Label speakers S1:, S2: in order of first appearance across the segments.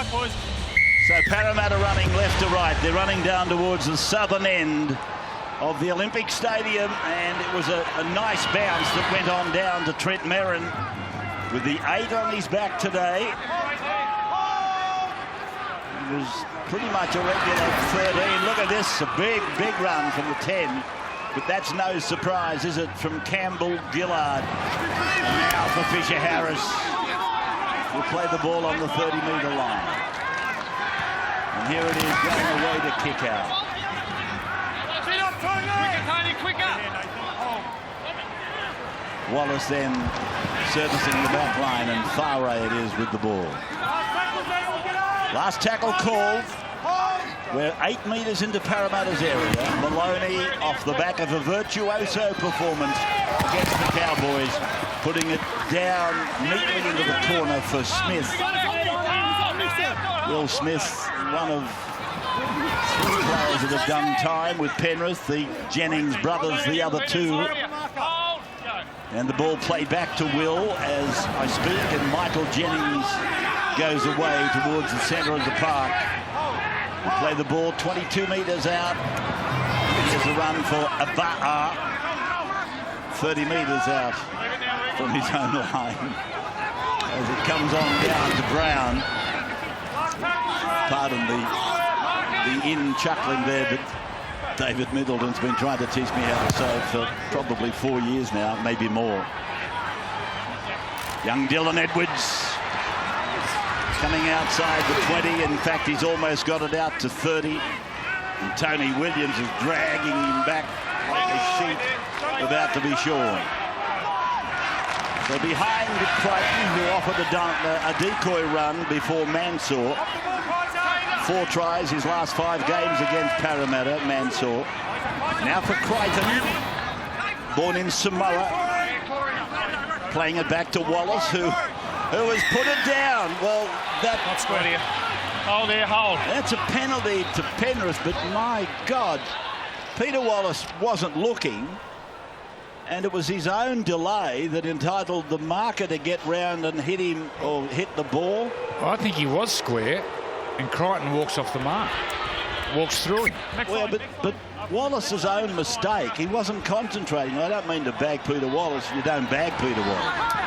S1: luck, boys.
S2: So Parramatta running left to right. They're running down towards the southern end of the Olympic Stadium, and it was a nice bounce that went on down to Trent Merrin with the 8 on his back today. He was pretty much a regular 13. Look at this, a big run from the 10. But that's no surprise, is it, from Campbell Gillard. And now for Fisher Harris. Will play the ball on the 30-metre line. And here it is going away to kick out. Wallace then servicing the back line, and Faray it is with the ball. Last tackle called. We're 8 metres into Parramatta's area. Maloney off the back of a virtuoso performance against the Cowboys, putting it down neatly into the corner for Smith. Will Smith, one of 3 players that have done time with Penrith, the Jennings brothers, the other 2. And the ball played back to Will as I speak, and Michael Jennings goes away towards the centre of the park. We play the ball 22 metres out. Here's a run for Ava'a, 30 metres out from his own line as it comes on down to Brown. Pardon the in-chuckling there, but David Middleton's been trying to teach me how to say it for probably 4 years now, maybe more. Young Dylan Edwards coming outside the 20. In fact, he's almost got it out to 30. And Tony Williams is dragging him back like a sheep about to be shorn. So behind Crichton, who offered a decoy run before Mansour. 4 tries his last 5 games against Parramatta, Mansour. Now for Crichton, born in Samoa, playing it back to Wallace, who has put it down. Well,
S1: Not square here. Hold there, hold.
S2: That's a penalty to Penrith, but my God, Peter Wallace wasn't looking, and it was his own delay that entitled the marker to get round and hit him or hit the ball.
S3: I think he was square, and Crichton walks off the mark, walks through him.
S2: Well, but Wallace's own mistake. He wasn't concentrating. I don't mean to bag Peter Wallace. You don't bag Peter Wallace.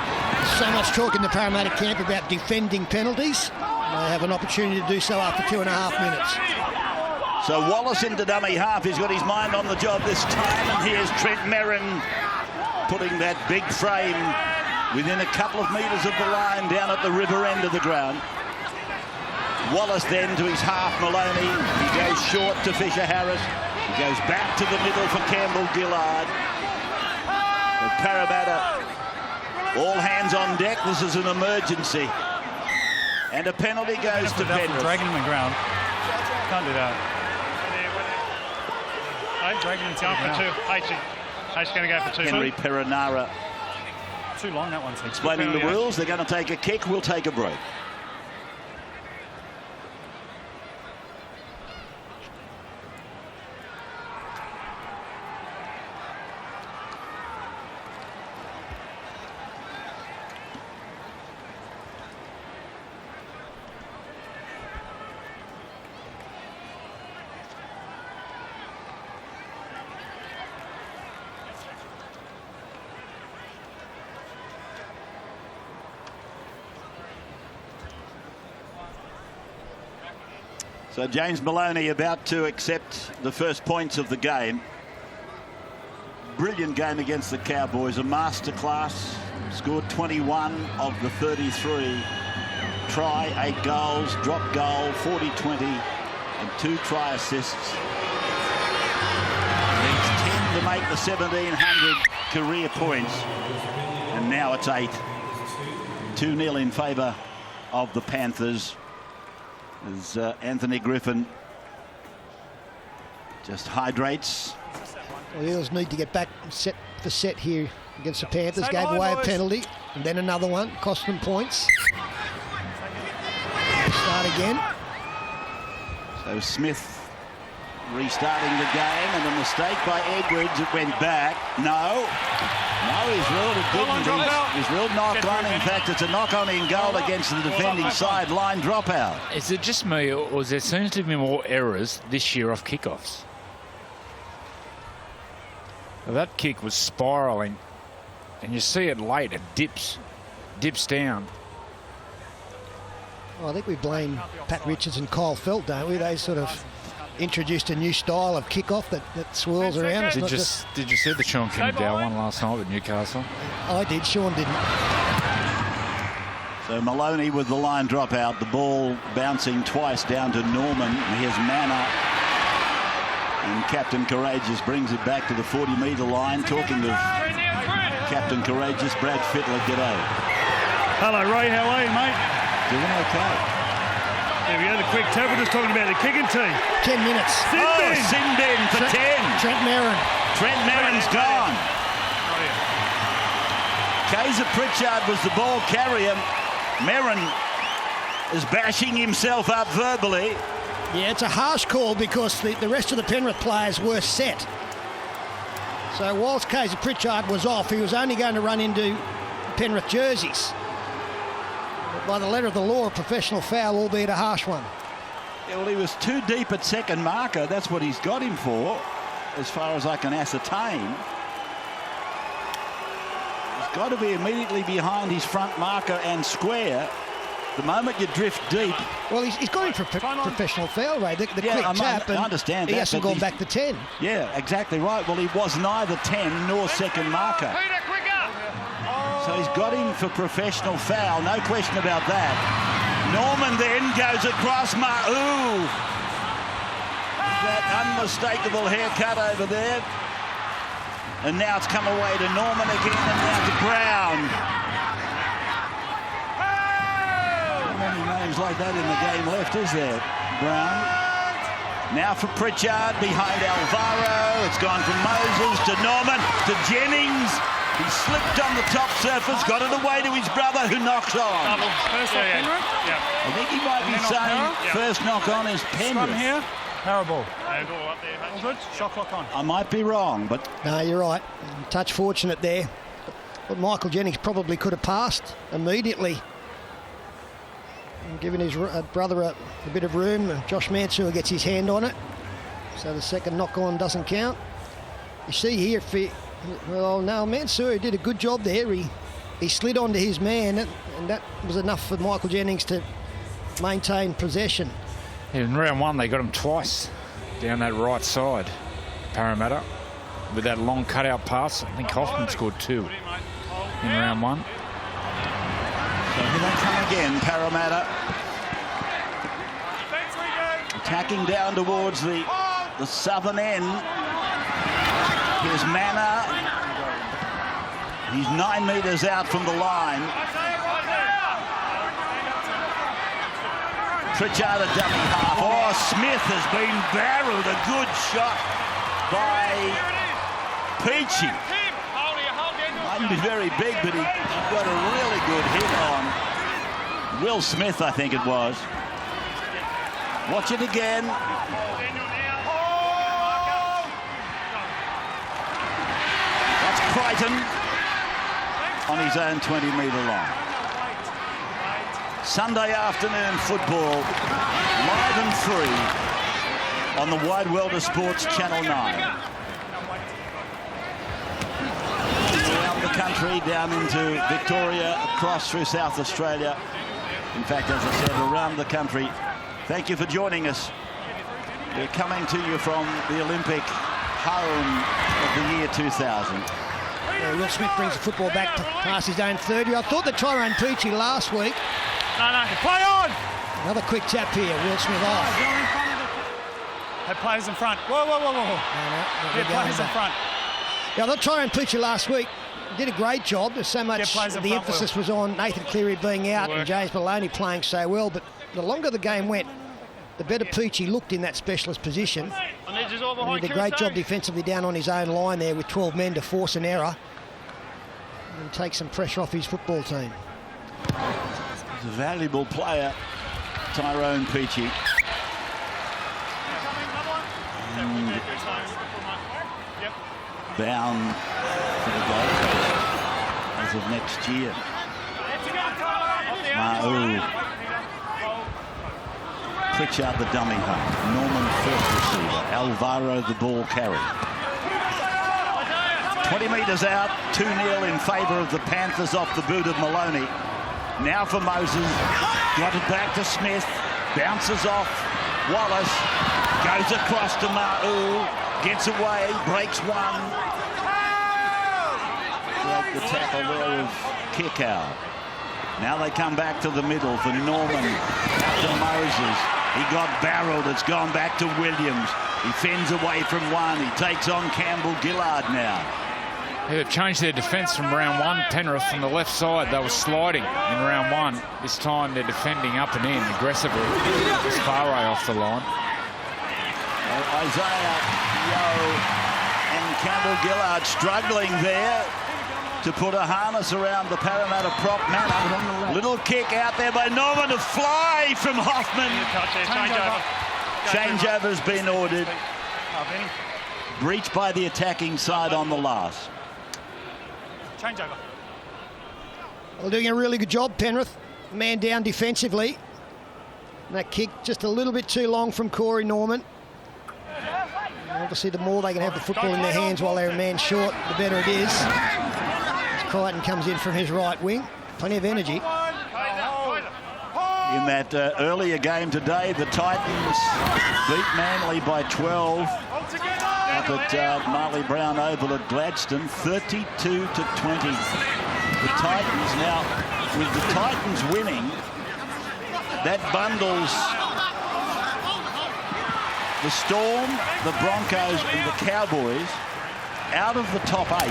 S4: So much talk in the Parramatta camp about defending penalties. They have an opportunity to do so after 2.5 minutes.
S2: So Wallace into dummy half. He's got his mind on the job this time. And here's Trent Merrin putting that big frame within a couple of metres of the line down at the river end of the ground. Wallace then to his half, Maloney. He goes short to Fisher Harris. He goes back to the middle for Campbell Gillard. But Parramatta, all hands on deck. This is an emergency. And a penalty goes to Penrith.
S1: Dragging him on the ground. Can't do that. Dragging him going for 2. H going to go for 2.
S2: Henry Perinara
S1: Too long, that one.
S2: explaining the rules. They're going to take a kick. We'll take a break. So James Maloney about to accept the first points of the game. Brilliant game against the Cowboys, a masterclass. Scored 21 of the 33. Try, 8 goals, drop goal, 40-20, and 2 try assists. Needs 10 to make the 1,700 career points. And now it's 8. 2-0 in favour of the Panthers. As Anthony Griffin just hydrates.
S4: Well, the Eels need to get back set for set here against the Panthers. Gave away a penalty, and then another one, cost them points. Start again.
S2: So Smith restarting the game, and a mistake by Edwards. It went back. No. No, he's ruled it didn't. He's ruled knock-on. In fact, it's a knock-on in goal against the defending side. Line dropout.
S3: Is it just me, or there seems to be more errors this year off kickoffs? That kick was spiralling, and you see it late. It dips down.
S4: Well, I think we blame Pat Richards and Kyle Felt, don't we? They sort of introduced a new style of kickoff that swirls around.
S3: Did you see the Sean Kennedy one last night with Newcastle?
S4: I did. Sean didn't.
S2: So Maloney with the line dropout. The ball bouncing twice down to Norman. Here's Manor. And Captain Courageous brings it back to the 40-metre line. Talking of Captain Courageous, Brad Fittler, g'day.
S1: Hello, Ray. How are you, mate?
S2: Doing okay.
S1: There we go. The quick tap. We're just talking about the kicking team.
S4: 10 minutes.
S2: Sin bin for 10.
S4: Trent Merrin.
S2: Trent Merrin's gone. Kaiser Pritchard was the ball carrier. Merrin is bashing himself up verbally.
S4: Yeah, it's a harsh call because the rest of the Penrith players were set. So whilst Kaiser Pritchard was off, he was only going to run into Penrith jerseys. But by the letter of the law, a professional foul, albeit a harsh one.
S2: Yeah, well, he was too deep at second marker. That's what he's got him for, as far as I can ascertain. He's got to be immediately behind his front marker and square. The moment you drift deep...
S4: Well, he's got him for professional foul, Ray. The quick tap,
S2: I understand
S4: he
S2: that,
S4: hasn't gone back to 10.
S2: Yeah, exactly right. Well, he was neither 10 nor second marker. So he's got him for professional foul, no question about that. Norman then goes across Ooh! That unmistakable haircut over there. And now it's come away to Norman again, and now to Brown. Not many names like that in the game left, is there? Brown. Now for Pritchard behind Alvaro. It's gone from Moses to Norman to Jennings. He slipped on the top surface, got it away to his brother, who knocks on.
S1: First
S2: I think he might be saying first knock on is Penrith.
S1: From here, parable. All good. Shot clock on.
S2: I might be wrong, but
S4: No, you're right. Touch fortunate there. But Michael Jennings probably could have passed immediately. And given his brother a bit of room, Josh Mansour gets his hand on it. So the second knock-on doesn't count. You see here, well, no, Mansour did a good job there. He slid onto his man, and that was enough for Michael Jennings to maintain possession.
S3: In round one, they got him twice down that right side, Parramatta, with that long cutout pass. I think Hoffman scored 2 in round one.
S2: So here they come again, Parramatta. Attacking down towards the southern end. Here's Manor. He's 9 metres out from the line. Pritchard a dummy half. Oh, Smith has been barreled. A good shot by Peachy. Mightn't be very big, but he got a really good hit on Will Smith, I think it was. Watch it again. That's Crichton on his own 20-metre line. Sunday afternoon football, live and free on the wide world of sports, Channel 9. Around the country, down into Victoria, across through South Australia. In fact, as I said, around the country. Thank you for joining us. We're coming to you from the Olympic home of the year 2000.
S4: Will Smith brings the football back past his own 30. I thought that Tyrone Peachy last week.
S1: No, play on!
S4: Another quick tap here, Will Smith off.
S1: Have players in front. Whoa.
S4: No,
S1: Players in front.
S4: Yeah, I thought Tyrone Peachy last week did a great job. There's so much the emphasis was on Nathan Cleary being out and James Maloney playing so well, but the longer the game went, the better Peachy looked in that specialist position. And he did a great job defensively down on his own line there with 12 men to force an error and take some pressure off his football team.
S2: He's a valuable player, Tyrone Peachy. Bound for the goal. as of next year. Ma'u. Pritchard the dummy half. Norman first receiver. Alvaro the ball carry. 20 metres out. 2-0 in favour of the Panthers off the boot of Maloney. Now for Moses. Got it back to Smith. Bounces off. Wallace. Goes across to Ma'u. Gets away. Breaks one. Like the tackle there of Kickout. Now they come back to the middle for Norman. Out to Moses. He got barreled. It's gone back to Williams. He fends away from one. He takes on Campbell-Gillard now.
S3: Yeah, they've changed their defence from round one. Penrith from the left side, they were sliding in round one. This time they're defending up and in aggressively. Just far away off the line.
S2: Isaiah Yeo and Campbell-Gillard struggling there to put a harness around the Parramatta prop man. Little kick out there by Norman, a fly from Hoffman. Changeover's been ordered. Breach by the attacking side on the last.
S1: Changeover.
S4: Well, doing a really good job, Penrith. Man down defensively. And that kick just a little bit too long from Corey Norman. And obviously, the more they can have the football in their hands while they're a man short, the better it is. As Crichton comes in from his right wing. Plenty of energy.
S2: In that earlier game today, the Titans beat Manly by 12 up at Marley Brown Oval at Gladstone, 32-20. The Titans now, with the Titans winning, that bundles the Storm, the Broncos and the Cowboys out of the top 8.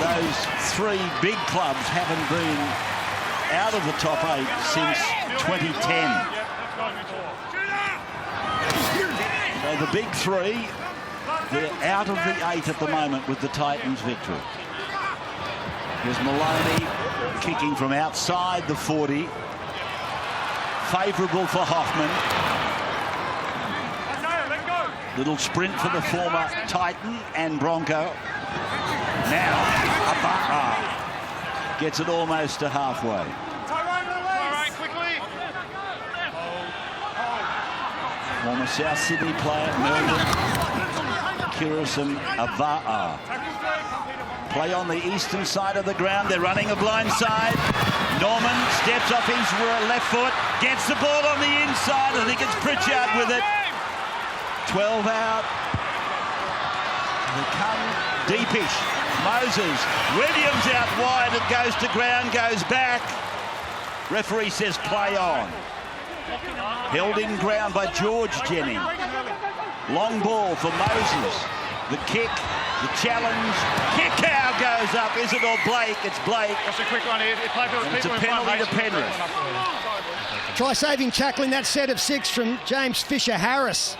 S2: Those three big clubs haven't been out of the top 8 since 2010. So the big three, they're out of the 8 at the moment with the Titans' victory. Here's Maloney kicking from outside the 40. Favourable for Hoffman. Little sprint for the former Titan and Bronco. Now, Aba'a gets it almost to halfway. Former South Sydney player, Melbourne, Kirison Ava'a. Play on the eastern side of the ground. They're running a blind side. Norman steps off his left foot, gets the ball on the inside. I think it's Pritchard with it. 12 out. They come deepish. Moses, Williams out wide. It goes to ground, goes back. Referee says play on. Held in ground by George Jennings. Long ball for Moses. The kick, the challenge. Kick out goes up. Is it all Blake? It's Blake.
S1: That's a quick one here.
S2: It's a penalty to Penrith.
S4: Try saving tackle in that set of 6 from James Fisher-Harris.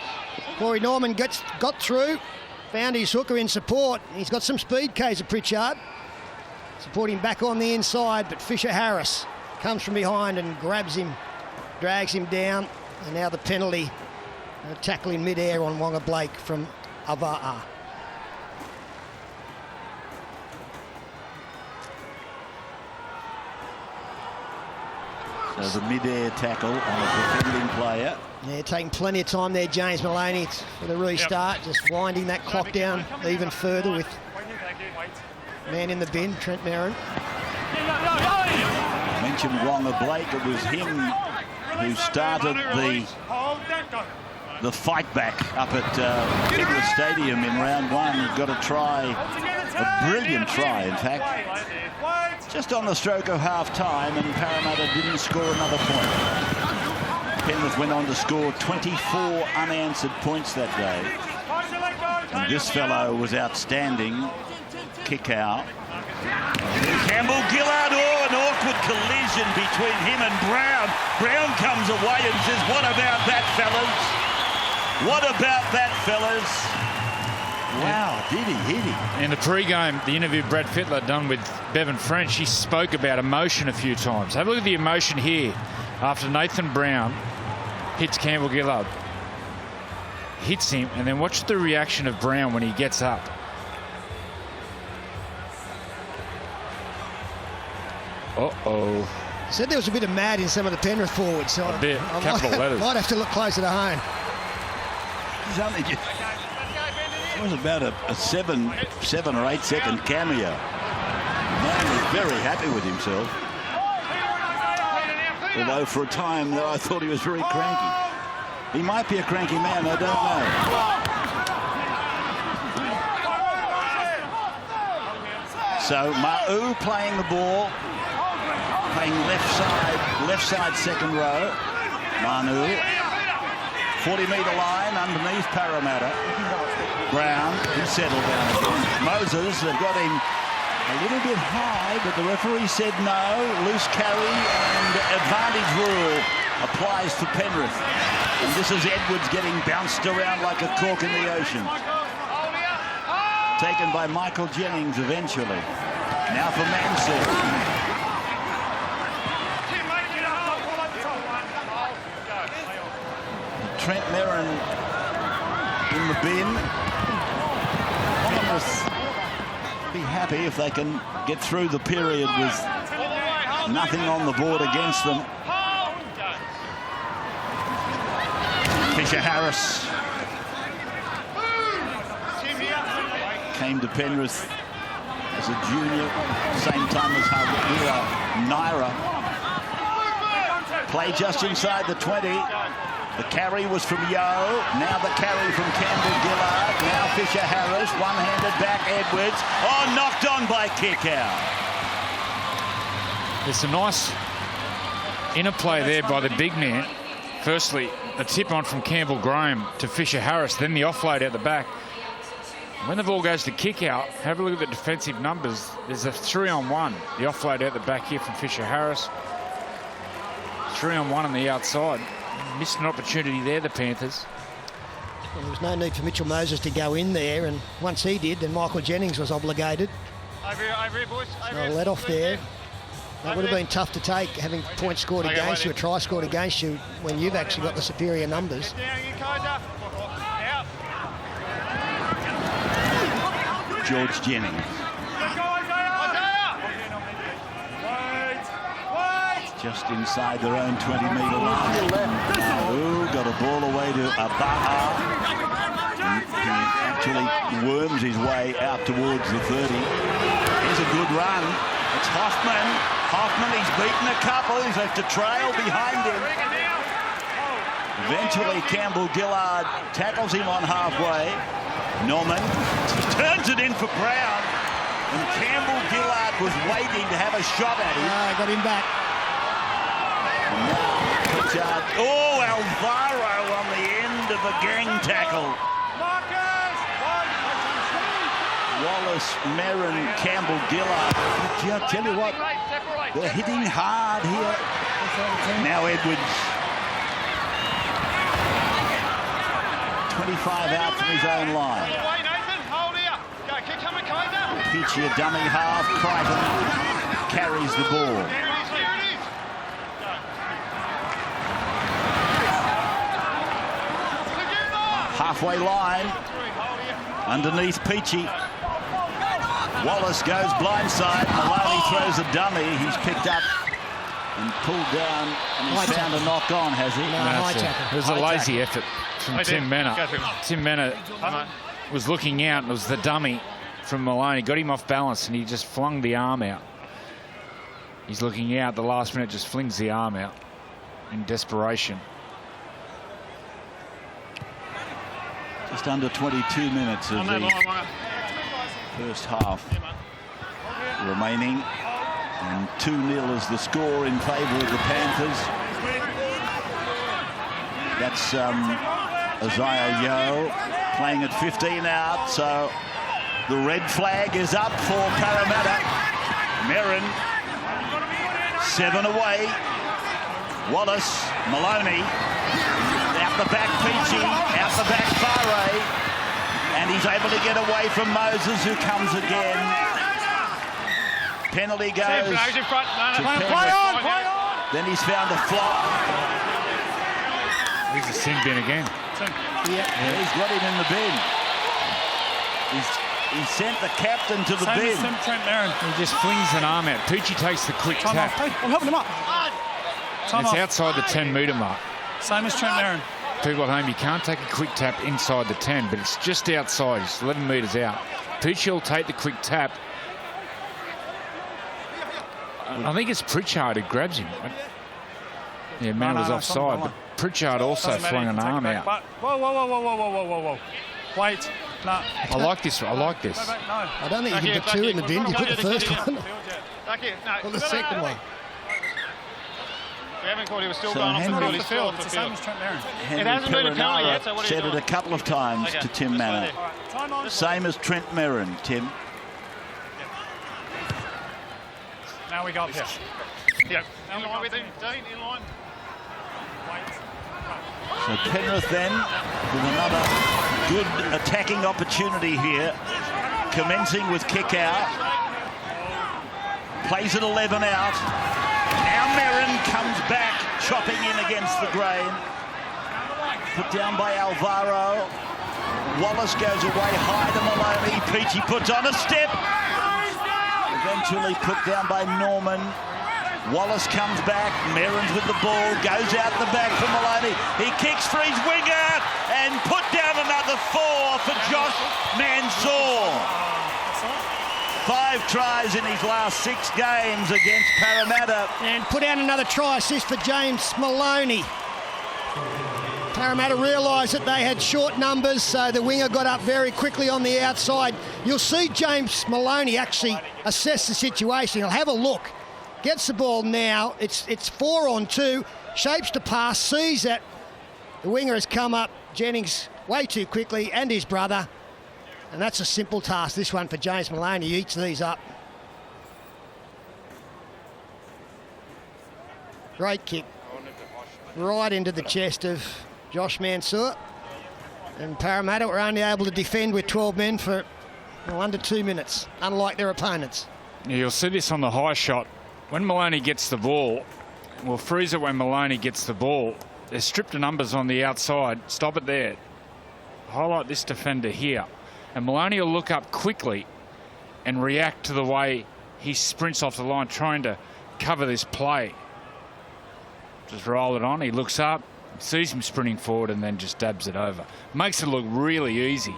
S4: Corey Norman got through, found his hooker in support. He's got some speed, Kaiser Pritchard. Supporting back on the inside, but Fisher-Harris comes from behind and grabs him, drags him down. And now the penalty, a tackle in mid-air on Wonga Blake from Ava'a.
S2: So the mid-air tackle on a defending player.
S4: Yeah, taking plenty of time there, James Maloney, for the restart. Yep. Just winding that clock down even further with man in the bin, Trent Merrin.
S2: I mentioned Wonga Blake. It was him who started the fight back up at Penrith Stadium in round 1. He got a try, a brilliant try, in fact, just on the stroke of half-time, and Parramatta didn't score another point. Penrith went on to score 24 unanswered points that day. And this fellow was outstanding. Kick out. Campbell-Gillard, an awkward collision between him and Brown. Brown comes away and says, what about that, fellas? What about that, fellas? Wow, did he hit him?
S3: In the pre-game, the interview Brad Fittler done with Bevan French, he spoke about emotion a few times. Have a look at the emotion here after Nathan Brown hits Campbell-Gillard. Hits him, and then watch the reaction of Brown when he gets up. Uh-oh.
S4: Said there was a bit of mad in some of the Penrith forwards. So
S3: A bit.
S4: I
S3: Capital letters.
S4: might have to look closer to home.
S2: He's only just, it was about a 7 or 8 second cameo. Man was very happy with himself. Although for a time I thought he was very cranky. He might be a cranky man, I don't know. So Ma'u playing the ball, playing left side second row. Manu, 40-metre line underneath Parramatta. Brown, he settled down again. Moses, they've got him a little bit high, but the referee said no. Loose carry and advantage rule applies to Penrith. And this is Edwards getting bounced around like a cork in the ocean. Taken by Michael Jennings eventually. Now for Mansell. Trent Merrin in the bin. Penrith be happy if they can get through the period with nothing on the board against them. Fisher Harris came to Penrith as a junior, same time as Naira. Play just inside the 20. The carry was from Yeo. Now the carry from Campbell Gillard. Now Fisher Harris. One-handed back Edwards. Oh, knocked on by kick out.
S3: There's a nice interplay there by the big man. Firstly, a tip on from Campbell Graham to Fisher Harris, then the offload out the back. When the ball goes to kick out, have a look at the defensive numbers. There's a 3-on-1. The offload out the back here from Fisher Harris. 3-on-1 on the outside. Missed an opportunity there, the Panthers.
S4: Well, there was no need for Mitchell Moses to go in there, and once he did, then Michael Jennings was obligated.
S1: Over here, boys.
S4: So a let off there. That would have been tough to take, having points scored against you, a try scored against you, when you've actually got the superior numbers.
S2: George Jennings. Just inside their own 20-metre line. Ooh, got a ball away to Abaha. He actually worms his way out towards the 30. Here's a good run. It's Hoffman. Hoffman, he's beaten a couple. He's left a trail behind him. Eventually, Campbell Gillard tackles him on halfway. Norman turns it in for Brown. And Campbell Gillard was waiting to have a shot at him.
S4: Got him back.
S2: Oh, Alvaro on the end of a gang tackle. Wallace, Merrin, Campbell, Gillard. I tell you what, they're hitting hard here. Now Edwards. 25 out from his own line. Pitch here, dummy half. Crichton carries the ball. Halfway line, underneath Peachy. Wallace goes blindside. Maloney throws a dummy. He's picked up and pulled down, and he's found a knock on, has he?
S3: It was a lazy effort from Tim Mannah. Tim Mannah was looking out, and it was the dummy from Maloney. Got him off balance, and he just flung the arm out. He's looking out. The last minute just flings the arm out in desperation.
S2: Just under 22 minutes of the first half remaining, and 2-0 is the score in favour of the Panthers. That's Isaiah Yeo playing at 15 out, so the red flag is up for Parramatta. Merrin, 7 away. Wallace, Maloney. Out the back, Peachy, out the back, Farre, and he's able to get away from Moses, who comes again. Penalty goes to Penrith. Then he's found a flop.
S3: He's a sin bin again.
S2: Yeah, he's got him in the bin. He's He sent the captain to the
S1: Same
S2: bin.
S1: as Trent Merrin.
S3: He just flings an arm out. Poochie takes the quick
S1: Time
S3: tap.
S1: off. Hey, I'm helping him up. Time
S3: It's
S1: off.
S3: outside the 10-metre mark.
S1: Same as Trent Merrin.
S3: People at home, you can't take a quick tap inside the 10, but it's just outside. It's 11 metres out. Poochie will take the quick tap. I think it's Pritchard who grabs him. Yeah, man was offside, but Pritchard also flung an arm out.
S1: Whoa. Wait. No.
S3: I like this. I like this.
S1: No.
S4: I don't think you can put two in the bin. You put the first one or the second one.
S1: We haven't caught. He was still
S2: So
S1: going
S2: Henry-
S1: off the field. It's the same as Trent Merrin.
S2: Henry
S1: It hasn't been a penalty yet,
S2: Perenara
S1: so what are you
S2: said it
S1: doing?
S2: a couple of times
S1: Okay,
S2: to Tim
S1: this way
S2: Manor.
S1: there. Time on.
S2: Same as Trent Merrin, Tim.
S1: Now we got here. Yep. In line with him, Dean, in line. Wait.
S2: So Penrith then with another good attacking opportunity here. Commencing with kick out. Plays it 11 out. Now Merrin comes back, chopping in against the grain. Put down by Alvaro. Wallace goes away high to Maloney. Peachy puts on a step. Eventually put down by Norman. Wallace comes back. Merrin's with the ball. Goes out the back for Maloney. He kicks for his winger and put down another 4 for Josh Mansour. 5 tries in his last 6 games against Parramatta.
S4: And put out another try assist for James Maloney. Parramatta realised that they had short numbers, so the winger got up very quickly on the outside. You'll see James Maloney actually assess the situation. He'll have a look. Gets the ball now. It's 4-on-2. Shapes the pass. Sees that the winger has come up. Jennings way too quickly, and his brother. And that's a simple task, this one for James Maloney. He eats these up. Great kick. Right into the chest of Josh Mansour. And Parramatta were only able to defend with 12 men for under 2 minutes, unlike their opponents.
S3: Yeah, you'll see this on the high shot. When Maloney gets the ball, we'll freeze it when Maloney gets the ball. They're stripped of numbers on the outside. Stop it there. Highlight this defender here. And Maloney will look up quickly and react to the way he sprints off the line, trying to cover this play. Just roll it on. He looks up, sees him sprinting forward, and then just dabs it over. Makes it look really easy.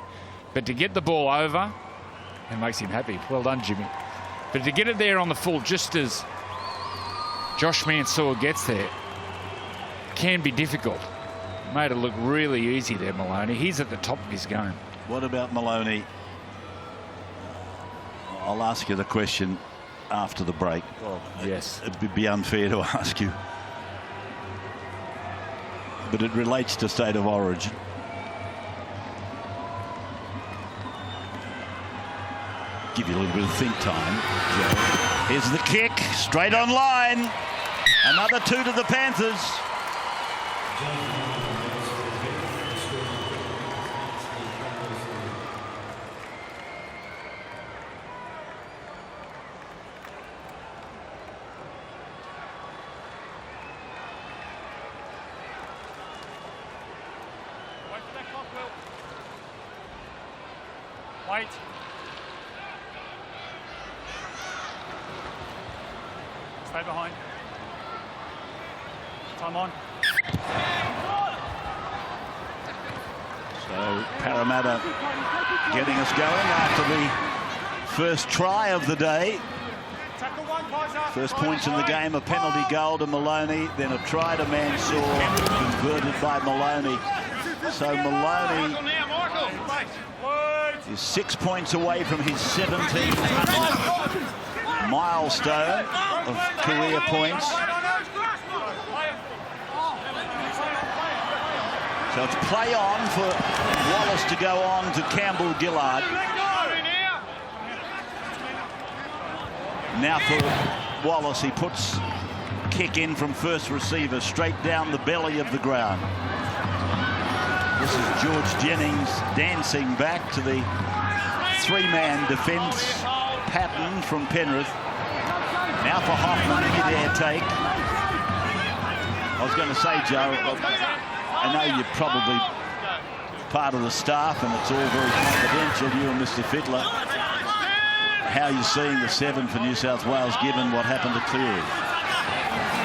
S3: But to get the ball over, it makes him happy. Well done, Jimmy. But to get it there on the full, just as Josh Mansour gets there, can be difficult. Made it look really easy there, Maloney. He's at the top of his game.
S2: What about Maloney? I'll ask you the question after the break.
S3: Well, yes.
S2: It'd be unfair to ask you. But it relates to State of Origin. Give you a little bit of think time, Joe. Here's the kick, straight on line. Another 2 to the Panthers.
S1: Wait. Stay behind. Time on.
S2: So Parramatta getting us going after the first try of the day. First points in the game, a penalty goal to Maloney, then a try to Mansour, converted by Maloney. So Maloney is 6 points away from his 1700th milestone of career points. So it's play on for Wallace to go on to Campbell Gillard. Now for Wallace, he puts kick in from first receiver straight down the belly of the ground. This is George Jennings dancing back to the 3-man defence pattern from Penrith. Now for Hoffman, mid-air take. I was going to say, Joe, I know you probably part of the staff, and it's all very confidential, you and Mr. Fittler. How are you seeing the 7 for New South Wales, given what happened to Cleary?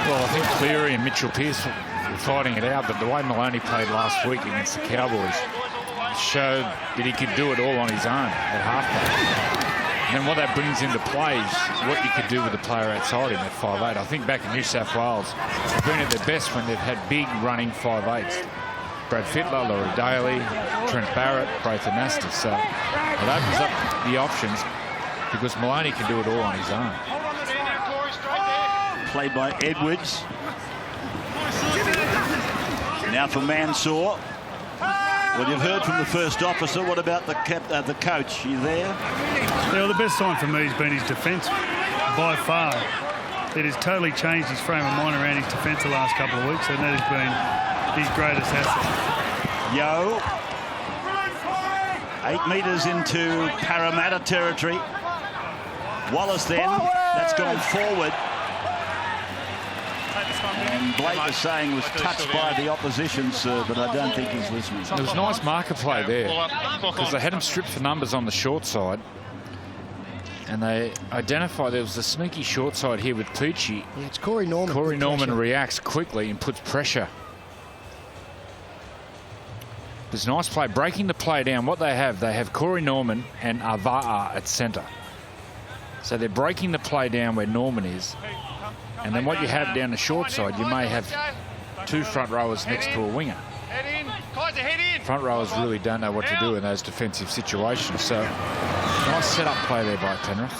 S3: Well, I think Cleary and Mitchell Pearce were fighting it out, but the way Maloney played last week against the Cowboys showed that he could do it all on his own at halfback. And then what that brings into play is what you could do with the player outside him at 5'8". I think back in New South Wales, they've been at their best when they've had big running 5'8s. Brad Fittler, Laurie Daly, Trent Barrett, Braithen Astor. So it opens up the options because Maloney can do it all on his own.
S2: Played by Edwards. Now for Mansour. Well, you've heard from the first officer. What about the coach? You there?
S5: Yeah, well, the best sign for me has been his defence by far. It has totally changed his frame of mind around his defence the last couple of weeks, and that has been his greatest asset.
S2: Yo. 8 metres into Parramatta territory. Wallace then. That's gone forward. And Blake is saying was touched by the opposition, sir, but I don't think he's listening.
S3: There was nice marker play there because they had him stripped for numbers on the short side. And they identify there was a sneaky short side here with Tucci.
S4: Yeah, it's Corey Norman.
S3: Corey Norman reacts quickly and puts pressure. There's nice play, breaking the play down. What they have Corey Norman and Ava'a at centre. So they're breaking the play down where Norman is. And then what you have down the short side, you may have 2 front rowers next to a winger. Front rowers really don't know what to do in those defensive situations. So nice set-up play there by Penrith.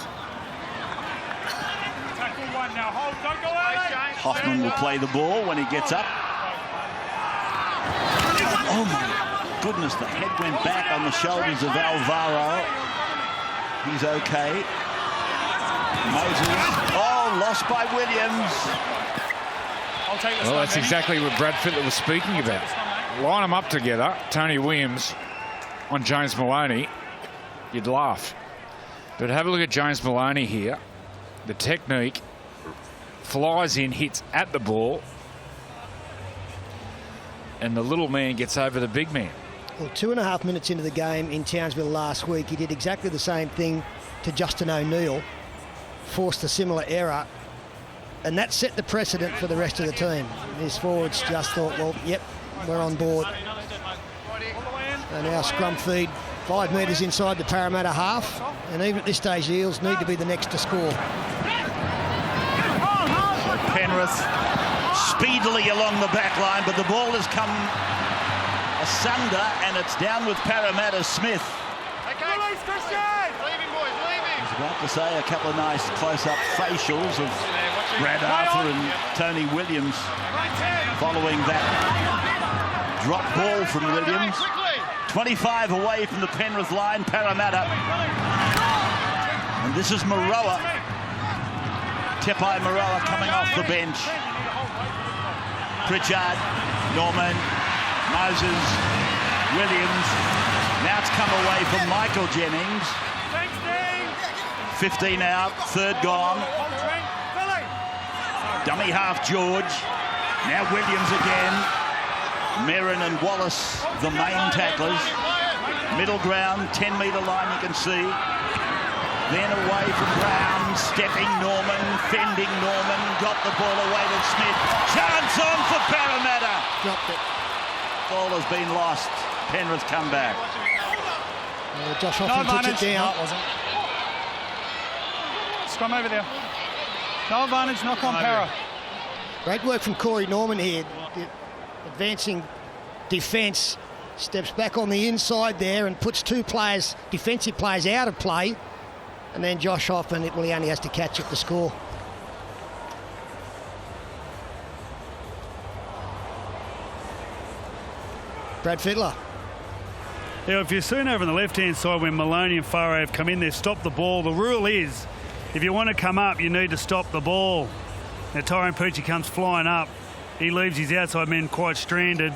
S2: Hoffman will play the ball when he gets up. Oh my goodness, the head went back on the shoulders of Alvaro. He's okay. Moses. Oh, lost by Williams.
S3: Well, that's exactly what Brad Fittler was speaking about. Line them up together, Tony Williams on James Maloney, you'd laugh. But have a look at James Maloney here. The technique, flies in, hits at the ball, and the little man gets over the big man.
S4: Well, 2.5 minutes into the game in Townsville last week, he did exactly the same thing to Justin O'Neill, forced a similar error, and that set the precedent for the rest of the team. His forwards just thought, well, yep, we're on board. And now scrum feed 5 metres inside the Parramatta half, and even at this stage the Eels need to be the next to score.
S2: So Penrith speedily along the back line, but the ball has come asunder, and it's down with Parramatta Smith. About to say a couple of nice close-up facials of Brad Arthur and Tony Williams following that drop ball from Williams. 25 away from the Penrith line, Parramatta. And this is Moroa. Tepai Moroa coming off the bench. Pritchard, Norman, Moses, Williams. Now it's come away from Michael Jennings. 15 out, 3rd gone. Dummy half George. Now Williams again. Merrin and Wallace, the main tacklers. Middle ground, 10-metre line you can see. Then away from Brown, stepping Norman, fending Norman, got the ball away to Smith. Chance on for Parramatta.
S4: Dropped it.
S2: Ball has been lost. Penrith come back.
S4: Josh Hoffman puts it down.
S1: Scrum over there. No advantage, knock on Para.
S4: Great work from Corey Norman here. Advancing defence. Steps back on the inside there and puts 2 players, defensive players, out of play. And then Josh Hoffman, he only has to catch up the score. Brad Fittler.
S5: Yeah, if you've seen over on the left-hand side when Maloney and Farah have come in, they've stopped the ball. The rule is, if you want to come up, you need to stop the ball. Now Tyrone Peachey comes flying up. He leaves his outside men quite stranded.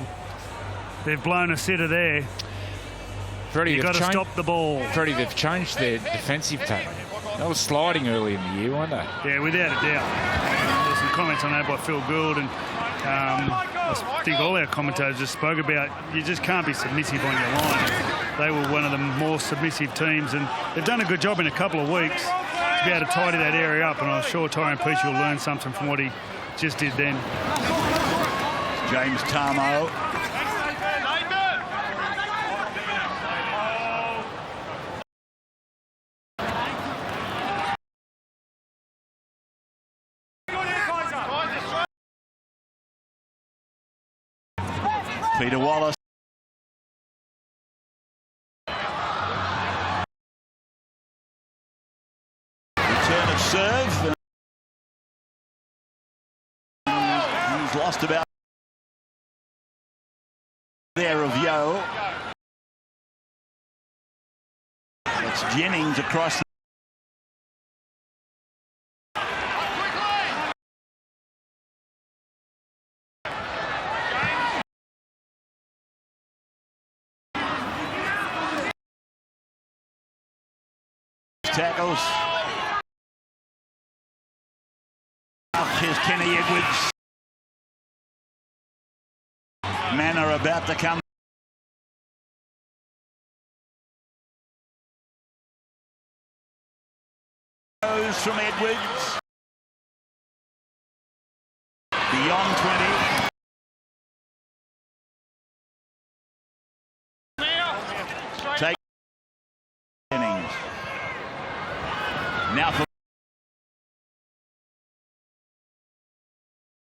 S5: They've blown a sitter there.
S3: Freddie,
S5: you've got to stop the ball.
S3: Freddie, they've changed their defensive pattern. They were sliding early in the year, weren't they?
S5: Yeah, without a doubt. There's some comments on that by Phil Gould, and I think all our commentators just spoke about, you just can't be submissive on your line. They were one of the more submissive teams, and they've done a good job in a couple of weeks to be able to tidy that area up, and I'm sure Tyrone Peachey will learn something from what he just did then.
S2: James Tarmo. Peter Wallace. Return of serve. He's lost about there of Yo. That's Jennings across the tackles. Here's Kenny Edwards. Manor about to come. Goes from Edwards. Beyond 20. Take Jennings. Now for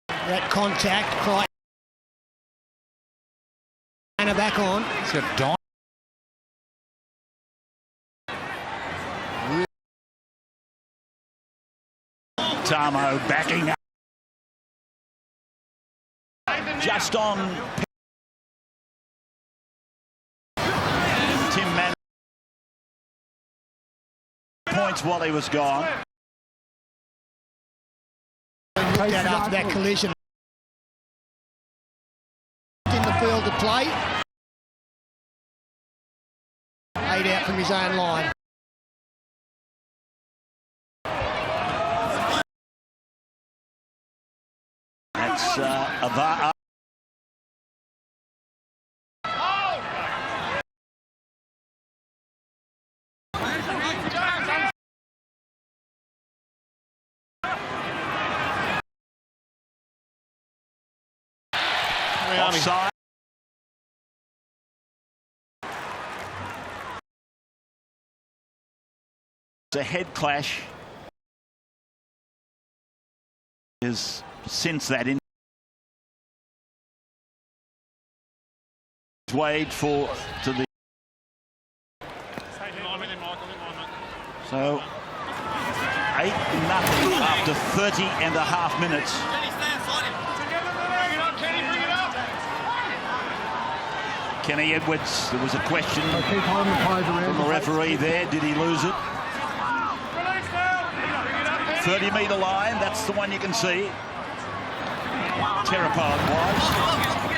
S4: that contact. Crichton back on.
S3: He's got Don.
S2: Tarmo backing up. Just on. Tim Mann. Points while he was gone.
S4: Looked at after that collision. In the field to play. 8 out from his own line.
S2: That's Avar. Offside. It's a head clash. Is since that in Wade for to the so 8-0 after 30.5 minutes. Kenny Edwards, there was a question from the referee there. Did he lose it? 30-metre line, that's the one you can see. Terrapod was.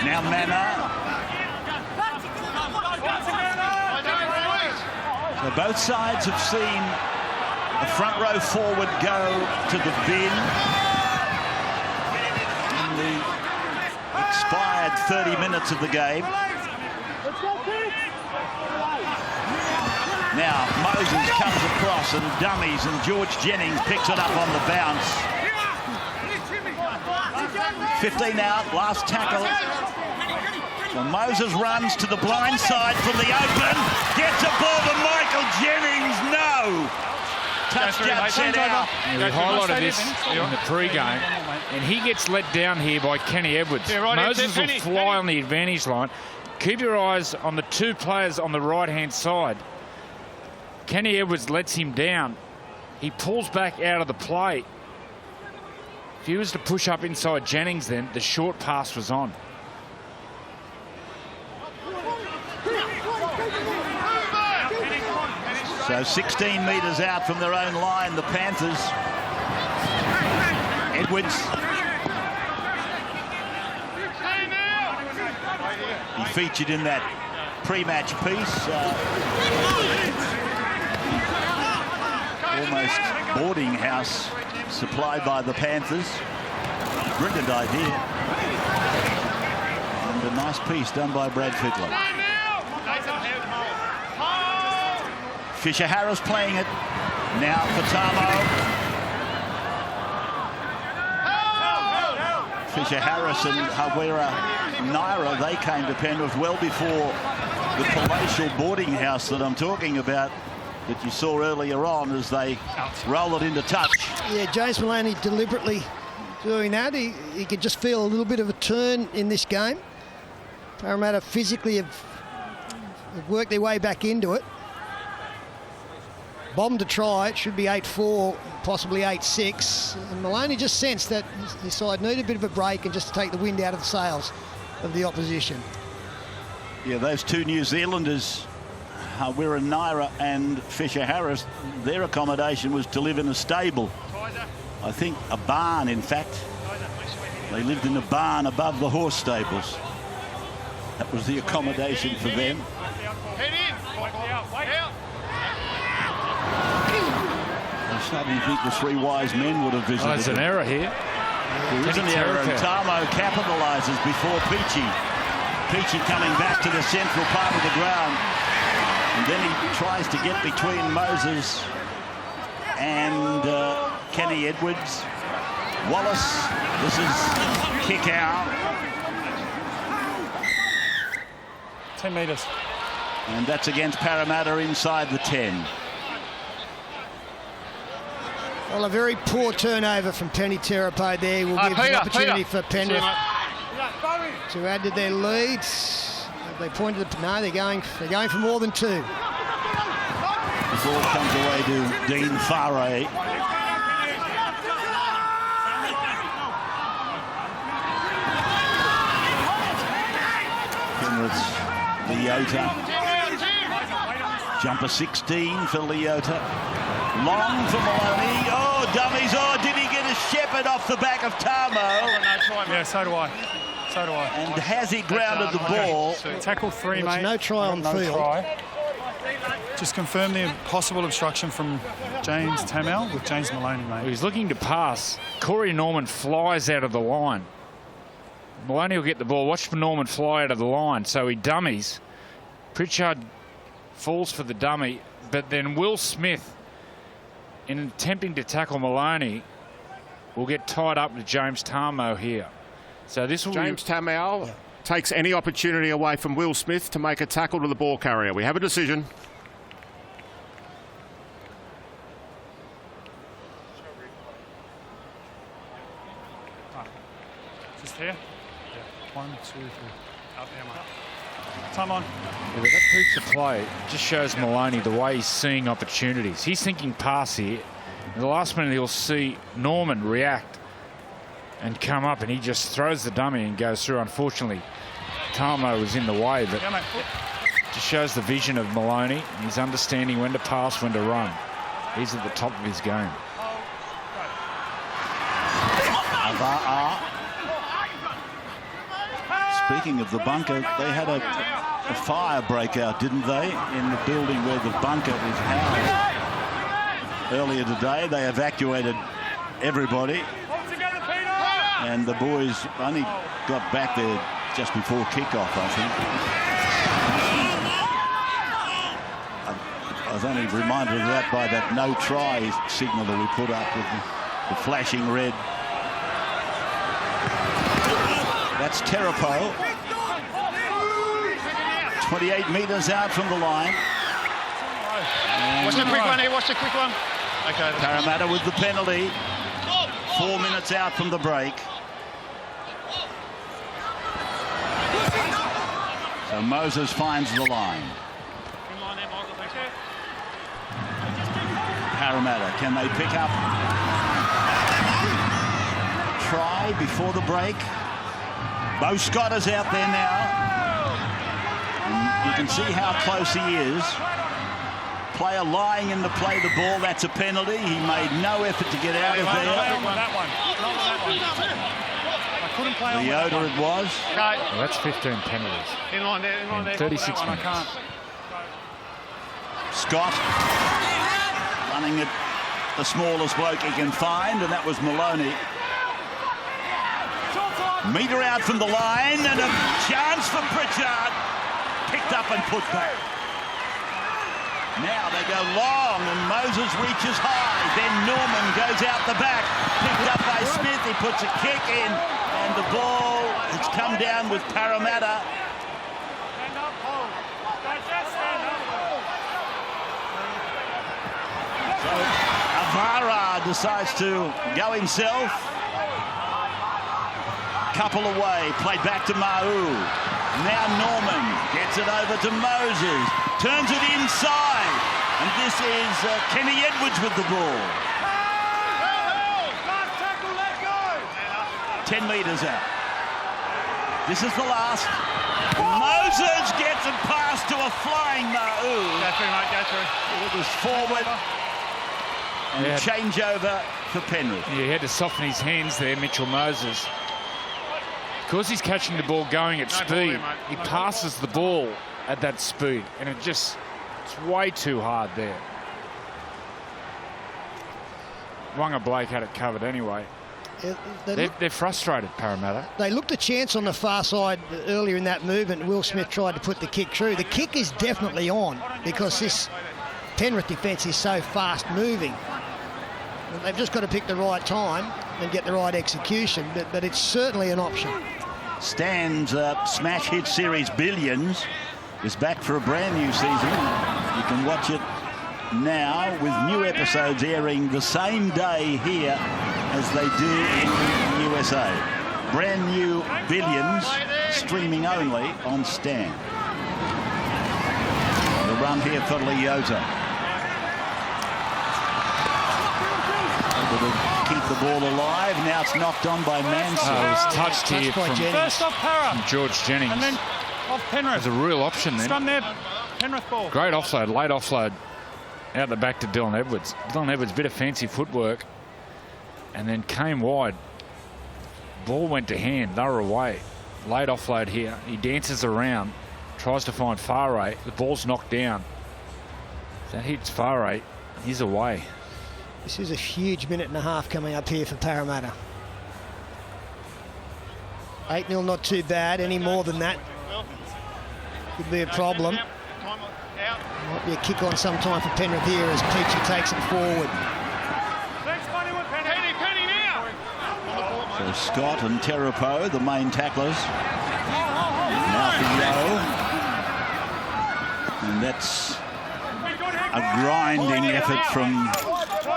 S2: Now Manor. So both sides have seen a front row forward go to the bin in the expired 30 minutes of the game. Now Moses comes across and dummies, and George Jennings picks it up on the bounce. 15 out, last tackle. So Moses runs to the blind side from the open, gets a ball to Michael Jennings. No! Touchdown set out.
S3: We highlighted this in the pre-game, and he gets let down here by Kenny Edwards. Moses will fly on the advantage line. Keep your eyes on the two players on the right-hand side. Kenny Edwards lets him down. He pulls back out of the play. If he was to push up inside Jennings, then the short pass was on.
S2: So 16 metres out from their own line, the Panthers. Edwards. He featured in that pre-match piece. Almost boarding house supplied by the Panthers. Brilliant idea. And a nice piece done by Brad Fittler. Fisher Harris playing it. Now for Tamo. Fisher Harris and Hawera Naira, they came to Penrith well before the palatial boarding house that I'm talking about that you saw earlier on as they roll it into touch.
S4: Yeah, James Maloney deliberately doing that. He could just feel a little bit of a turn in this game. Parramatta physically have worked their way back into it. Bombed to try, it should be 8-4, possibly 8-6. And Maloney just sensed that his side needed a bit of a break and just to take the wind out of the sails of the opposition.
S2: Yeah, those two New Zealanders, Hawera Naira and Fisher Harris, their accommodation was to live in a stable. I think a barn, in fact. They lived in a barn above the horse stables. That was the accommodation for them. I suddenly think the three wise men would have visited.
S3: Oh, there's an error here.
S2: There is an error, and Tamo capitalises before Peachy. Peachy coming back to the central part of the ground. And then he tries to get between Moses and Kenny Edwards. Wallace, this is kick out.
S5: 10 metres.
S2: And that's against Parramatta inside the 10.
S4: Well, a very poor turnover from Penny Terapo there will give an opportunity for Penrith to add to their leads. They pointed at, no, they're going for more than 2.
S2: The ball comes away to Dean Faray. Penrith's Leota. Jumper 16 for Leota. Long for Maloney. Oh, dummies. Oh, did he get a shepherd off the back of Tamo?
S5: Yeah, so do I.
S2: And has he grounded the ball?
S5: Tackle 3, mate.
S4: No try on field.
S5: Try. Just confirm the possible obstruction from James Tamel with James Maloney, mate.
S3: He's looking to pass. Corey Norman flies out of the line. Maloney will get the ball. Watch Norman fly out of the line. So he dummies. Pritchard falls for the dummy. But then Will Smith, in attempting to tackle Maloney, will get tied up with James Tamo here. So this will
S6: James Tamel takes any opportunity away from Will Smith to make a tackle to the ball carrier. We have a decision.
S5: Just here? Yeah. 1, 2, 3. Up there, mate. Time on.
S3: Yeah, that piece of play just shows Maloney the way he's seeing opportunities. He's thinking pass here. In the last minute, he'll see Norman react and come up, and he just throws the dummy and goes through. Unfortunately, Tamo was in the way, but just shows the vision of Maloney and his understanding when to pass, when to run. He's at the top of his game.
S2: Speaking of the bunker, they had a fire breakout, didn't they, in the building where the bunker is housed. Earlier today, they evacuated everybody, and the boys only got back there just before kickoff, I think. I was only reminded of that by that no try signal that we put up with the flashing red. That's Terapo. 28 metres out from the line.
S1: Watch the quick one here, watch the quick one. Okay.
S2: Parramatta with the penalty. 4 minutes out from the break. So Moses finds the line. Parramatta, can they pick up? Try before the break. Bo Scott is out there now. And you can see how close he is. Player lying in to play the ball. That's a penalty. He made no effort to get out of there. Leota it was.
S3: Well, that's 15 penalties.
S1: In line there, in line there.
S3: 36 minutes.
S2: Scott running at the smallest bloke he can find, and that was Maloney. Metre out from the line, and a chance for Pritchard. Picked up and put back. Now they go long, and Moses reaches high. Then Norman goes out the back. Picked up by Smith. He puts a kick in, and the ball has come down with Parramatta. So Avara decides to go himself. Couple away, played back to Ma'u. Now Norman gets it over to Moses, turns it inside, and this is Kenny Edwards with the ball. 10 metres out. This is the last. Moses gets it past to a flying Ma'u.
S1: Go through, mate, go through.
S2: It was forward and changeover for Penrith.
S3: Yeah, he had to soften his hands there, Mitchell Moses. Because he's catching the ball going at speed, he passes the ball at that speed, and it's way too hard there. Wanga Blake had it covered anyway. They're frustrated, Parramatta.
S4: They looked a chance on the far side earlier in that movement. Will Smith tried to put the kick through. The kick is definitely on because this Penrith defence is so fast moving. They've just got to pick the right time and get the right execution, but it's certainly an option.
S2: Stan's smash hit series Billions is back for a brand new season. You can watch it now with new episodes airing the same day here as they do in the USA. Brand new Billions streaming only on Stan. The run here for Leota. Keep the ball alive. Now it's knocked on by Mansell.
S3: It was touched here from
S1: First off Para.
S3: George Jennings.
S1: And then off Penrith.
S3: There's a real option then.
S1: It's done there. Penrith ball.
S3: Great offload, late offload. Out the back to Dylan Edwards. Dylan Edwards, bit of fancy footwork. And then came wide. Ball went to hand. They were away. Late offload here. He dances around. Tries to find Farray. The ball's knocked down. If that hits Farray, he's away.
S4: This is a huge minute and a half coming up here for Parramatta. 8-0, not too bad. Any more than that could be a problem. Might be a kick on sometime for Penrith here as Peachy takes it forward.
S2: So Scott and Terapo, the main tacklers. Now for Yeo. And that's a grinding effort from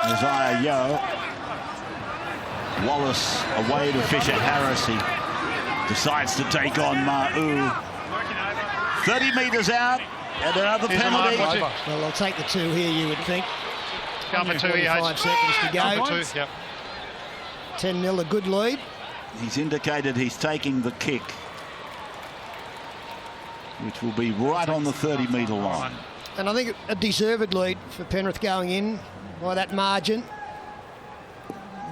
S2: Isaiah Yeo. Wallace away to Fisher Harris. He decides to take on Ma'u. 30 metres out and another penalty.
S4: Well, they'll take the 2 here, you would think.
S1: Going for 2 here.
S4: 5 seconds to go.
S1: 2, yep.
S4: 10-0, a good lead.
S2: He's indicated he's taking the kick, which will be right on the 30-metre line.
S4: And I think a deserved lead for Penrith going in by that margin.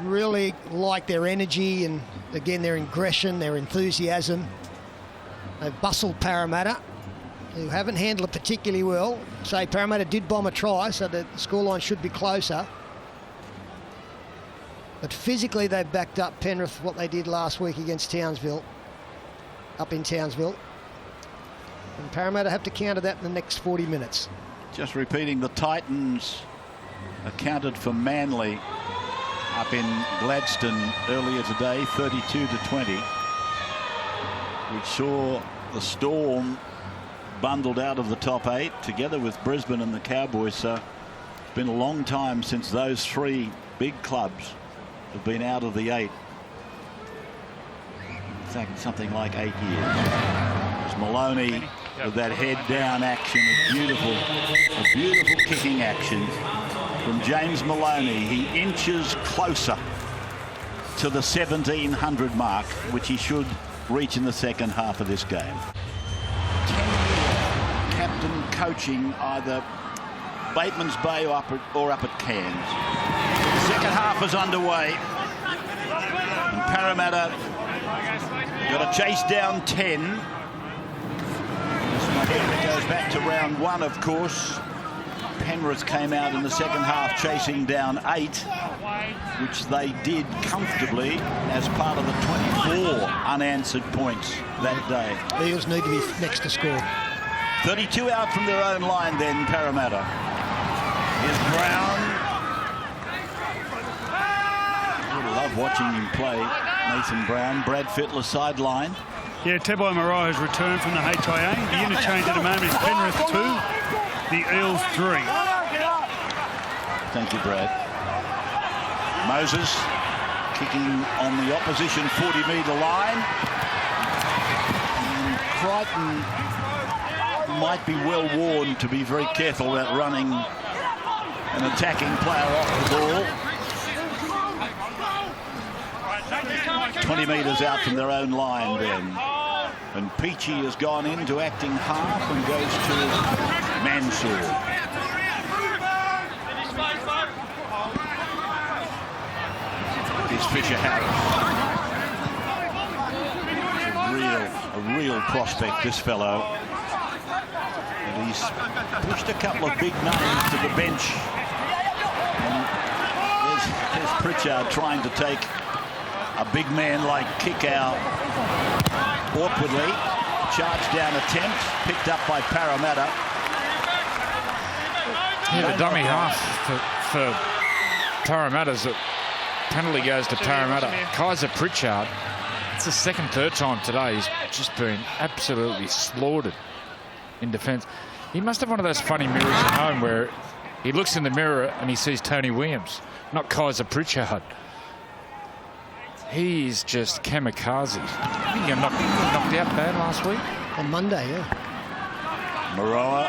S4: Really like their energy and, again, their aggression, their enthusiasm. They've bustled Parramatta, who haven't handled it particularly well. Say Parramatta did bomb a try, so the scoreline should be closer. But physically, they've backed up Penrith, what they did last week against Townsville, up in Townsville. And Parramatta have to counter that in the next 40 minutes.
S2: Just repeating, the Titans accounted for Manly up in Gladstone earlier today, 32-20, which saw the Storm bundled out of the top 8 together with Brisbane and the Cowboys. So it's been a long time since those 3 big clubs have been out of the 8. In fact, something like 8 years. It's Maloney with that head down action, a beautiful kicking action from James Maloney. He inches closer to the 1700 mark, which he should reach in the second half of this game. 10-year captain coaching either Bateman's Bay or up at Cairns. Second half is underway. And Parramatta got to chase down 10. This one here goes back to round 1, of course. Penrith came out in the second half chasing down 8, which they did comfortably as part of the 24 unanswered points that day.
S4: The Eels need to be next to score.
S2: 32 out from their own line then, Parramatta. Here's Brown. I love watching him play, Nathan Brown. Brad Fittler sideline.
S5: Yeah, Tebow Moreau has returned from the HIA. The interchange at the moment is Penrith 2, the Eels 3.
S2: Thank you, Brad. Moses kicking on the opposition 40-metre line. And Crichton might be well warned to be very careful about running an attacking player off the ball. 20 metres out from their own line then. And Peachy has gone into acting half and goes to Mansour. Here's Fisher Harris. A real prospect, this fellow. And he's pushed a couple of big names to the bench. And there's Pritchard trying to take a big man like Kickow awkwardly. Charge down attempt, picked up by Parramatta.
S3: Yeah, the dummy half for Parramatta's penalty goes to Parramatta. Kaiser Pritchard, it's the third time today. He's just been absolutely slaughtered in defence. He must have one of those funny mirrors at home where he looks in the mirror and he sees Tony Williams, not Kaiser Pritchard. He's just kamikaze. I think he got knocked out bad last week.
S4: On Monday, yeah.
S2: Moroa.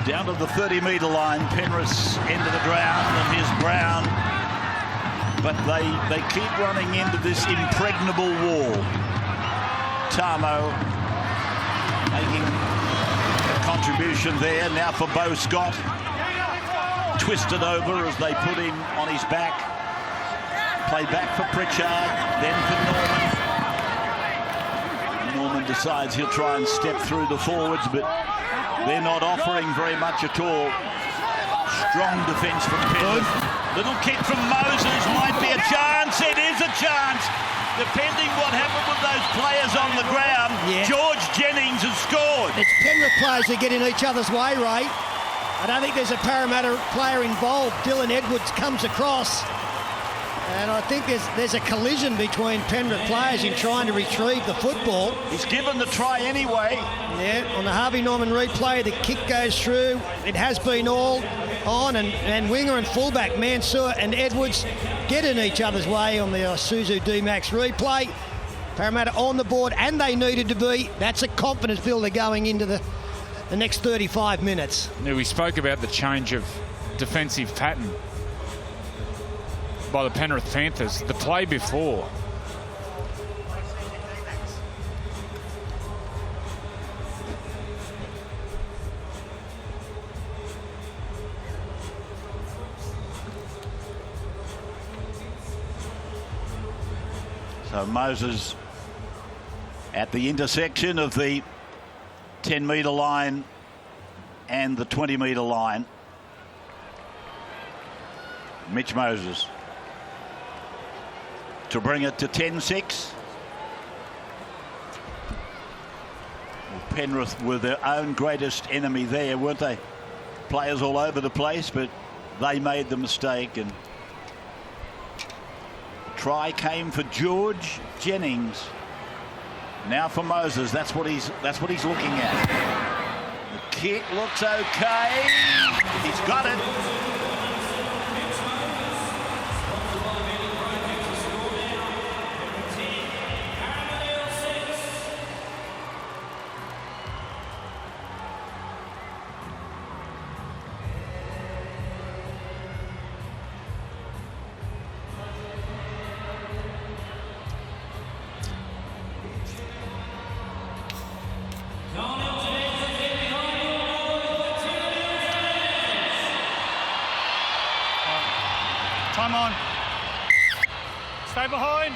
S2: Down to the 30-metre line. Penrith's end of the ground, and here's Brown. But they keep running into this impregnable wall. Tamo making a contribution there. Now for Beau Scott. Twisted over as they put him on his back. Play back for Pritchard, then for Norman. Norman decides he'll try and step through the forwards, but they're not offering very much at all. Strong defence from Penrith. Little kick from Moses, might be a chance. It is a chance. Depending what happened with those players on the ground, yeah. George Jennings has scored.
S4: It's Penrith players who get in each other's way, Ray. I don't think there's a Parramatta player involved. Dylan Edwards comes across, and I think there's a collision between Penrith players in trying to retrieve the football.
S2: He's given the try anyway.
S4: Yeah, on the Harvey Norman replay, the kick goes through. It has been all on, and winger and fullback Mansour and Edwards get in each other's way on the Isuzu D-Max replay. Parramatta on the board, and they needed to be. That's a confidence builder going into the next 35 minutes.
S3: Now, we spoke about the change of defensive pattern by the Penrith Panthers. The play before,
S2: so Moses at the intersection of the 10-metre line and the 20-metre line. Mitch Moses to bring it to 10-6. Well, Penrith were their own greatest enemy there, weren't they? Players all over the place, but they made the mistake, and try came for George Jennings. Now for Moses, that's what he's looking at. The kick looks okay. He's got it.
S1: Time on. Stay behind.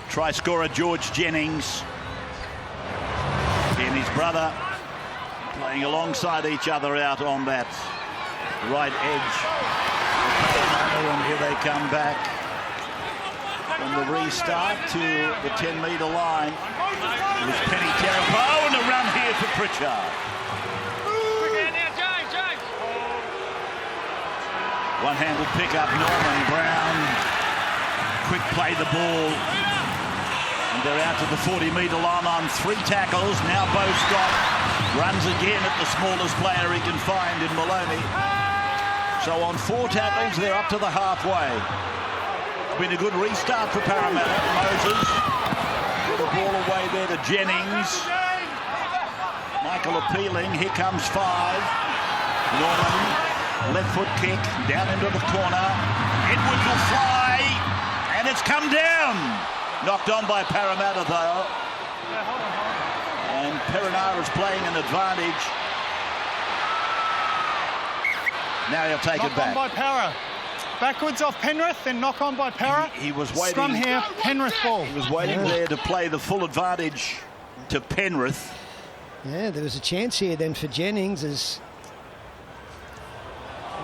S2: Try scorer George Jennings. And his brother Playing alongside each other out on that right edge. And here they come back from the restart to the 10-metre line. It was Penny Tarapo, and a run here for Pritchard. One-handed pickup, Norman Brown. Quick play the ball. And they're out to the 40-metre line on 3 tackles. Now Bo Scott runs again at the smallest player he can find in Maloney. So on 4 tackles, they're up to the halfway. It's been a good restart for Parramatta. Moses, get the ball away there to Jennings. Michael appealing. Here comes 5. Norman. Left foot kick, down into the corner. Edwards will fly, and it's come down. Knocked on by Parramatta, though. And Perenara is playing an advantage. Now he'll take it back.
S1: Knock on by Para. Backwards off Penrith, then knock on by Para.
S2: He was waiting.
S1: Scrum here, Penrith ball.
S2: He was waiting there to play the full advantage to Penrith.
S4: Yeah, there was a chance here then for Jennings as...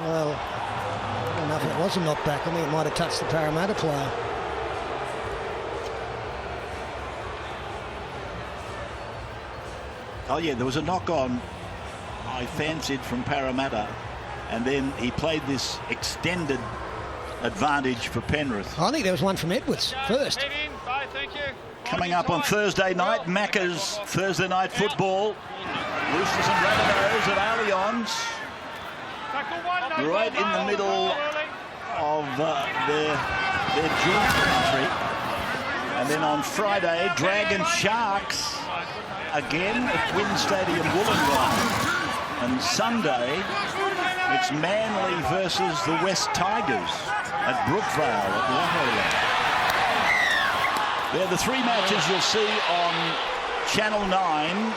S4: Well, I don't know if it was a knockback. I think it might have touched the Parramatta player.
S2: Oh, yeah, there was a knock-on I fancied from Parramatta, and then he played this extended advantage for Penrith.
S4: I think there was one from Edwards first.
S2: Coming up on Thursday night, Macca's Thursday night football. Roosters and Rabbitohs at Allianz. Right in the middle of their joint country. And then on Friday, Dragon Sharks again at Twin Stadium, Wollongong. And Sunday, it's Manly versus the West Tigers at Brookvale at Wahoo. They're the 3 matches you'll see on Channel 9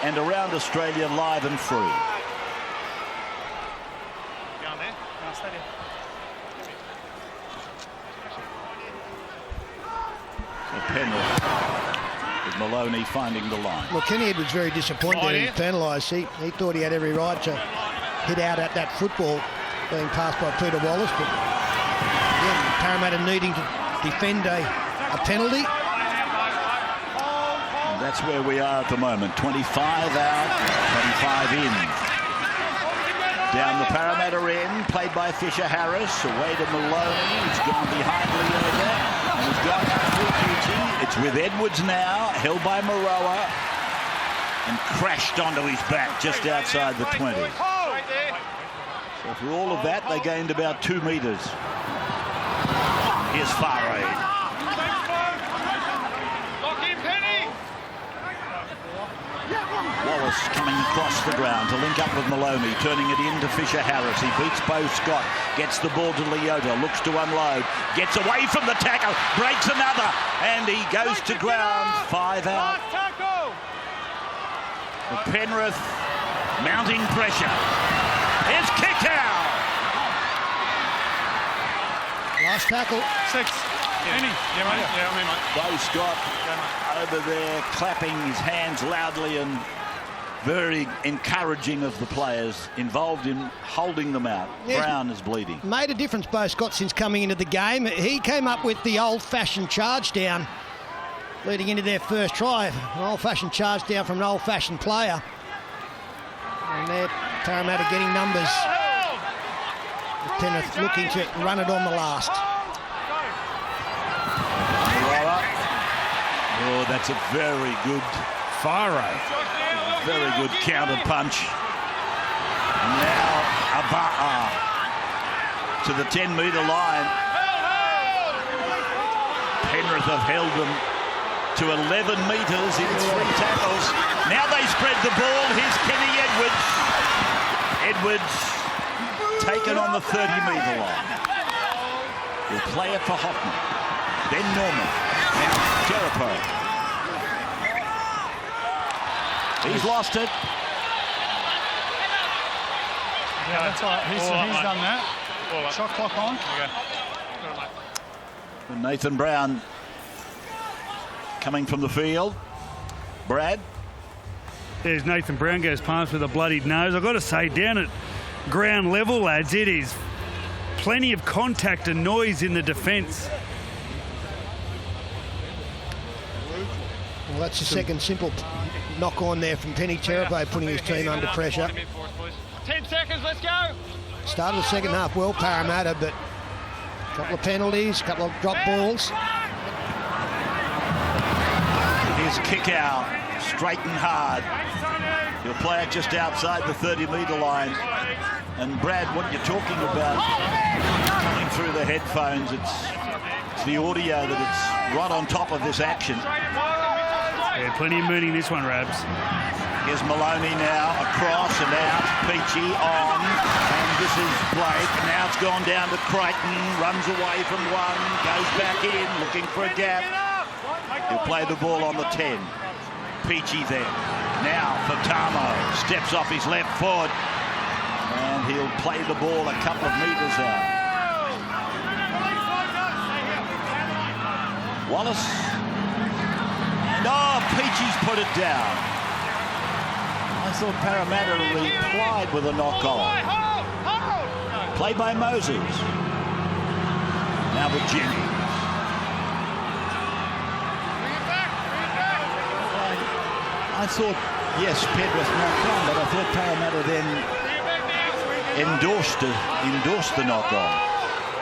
S2: and around Australia live and free. Penrith with Maloney finding the line.
S4: Well, Kenny Edwards very disappointed he was penalised. He thought he had every right to hit out at that football being passed by Peter Wallace, but again, Parramatta needing to defend a penalty.
S2: And that's where we are at the moment. 25 out, 25 in. Down the Parramatta end, played by Fisher Harris, away to Maloney. He's gone behind Leota. And he's gone out through Beauty. It's with Edwards now, held by Moroa, and crashed onto his back just outside the 20. So for all of that, they gained about 2 metres. Here's Faray. Wallace coming across the ground to link up with Maloney, turning it into Fisher Harris. He beats Bo Scott, gets the ball to Leota, looks to unload, gets away from the tackle, breaks another, and he goes to ground. 5 out. The Penrith mounting pressure. It's kicked out.
S4: Last tackle.
S1: 6. Penny. Yeah, mate. Yeah, I mean, mate.
S2: Bo Scott over there clapping his hands loudly and very encouraging of the players involved in holding them out.
S4: Yeah.
S2: Brown is bleeding.
S4: Made a difference, Bo Scott, since coming into the game. He came up with the old-fashioned charge down leading into their first try. An old-fashioned charge down from an old-fashioned player. And there, Parramatta getting numbers. Penrith looking to run it on the last.
S2: Oh, that's a very good
S3: Faro.
S2: very good counter punch. Now Aba'a to the 10-metre line. Penrith have held them to 11 metres in 3 tackles. Now they spread the ball. Here's Kenny Edwards. Edwards taken on the 30-metre line. Will play it for Hoffman. Then Norman. Now Tarapo. He's lost it.
S1: Yeah, that's all right. He's done that. Shot clock on.
S2: And Nathan Brown coming from the field. Brad.
S5: There's Nathan Brown goes past with a bloodied nose. I've got to say, down at ground level, lads, it is plenty of contact and noise in the defence.
S4: Well, that's the second simple knock on there from Penny Terapo, putting his team under pressure.
S1: 10 seconds, let's go.
S4: Started the second half well, Parramatta, but a couple of penalties, a couple of drop balls.
S2: Here's a kick out, straight and hard. He'll play it just outside the 30-metre line. And Brad, what you're talking about coming through the headphones, it's the audio that it's right on top of this action.
S5: Yeah, plenty of mooning this one, Rabs.
S2: Here's Maloney now, across and out, Peachy on, and this is Blake. Now it's gone down to Crichton, runs away from one, goes back in, looking for a gap. He'll play the ball on the 10. Peachy there. Now for Tamo, steps off his left foot, and he'll play the ball a couple of metres out. Wallace. And Peachy's put it down. I thought Parramatta replied with a knock-on. Play by Moses. Now with Jennings. I thought, yes, Penrith knocked on, but I thought Parramatta then endorsed the knock-on.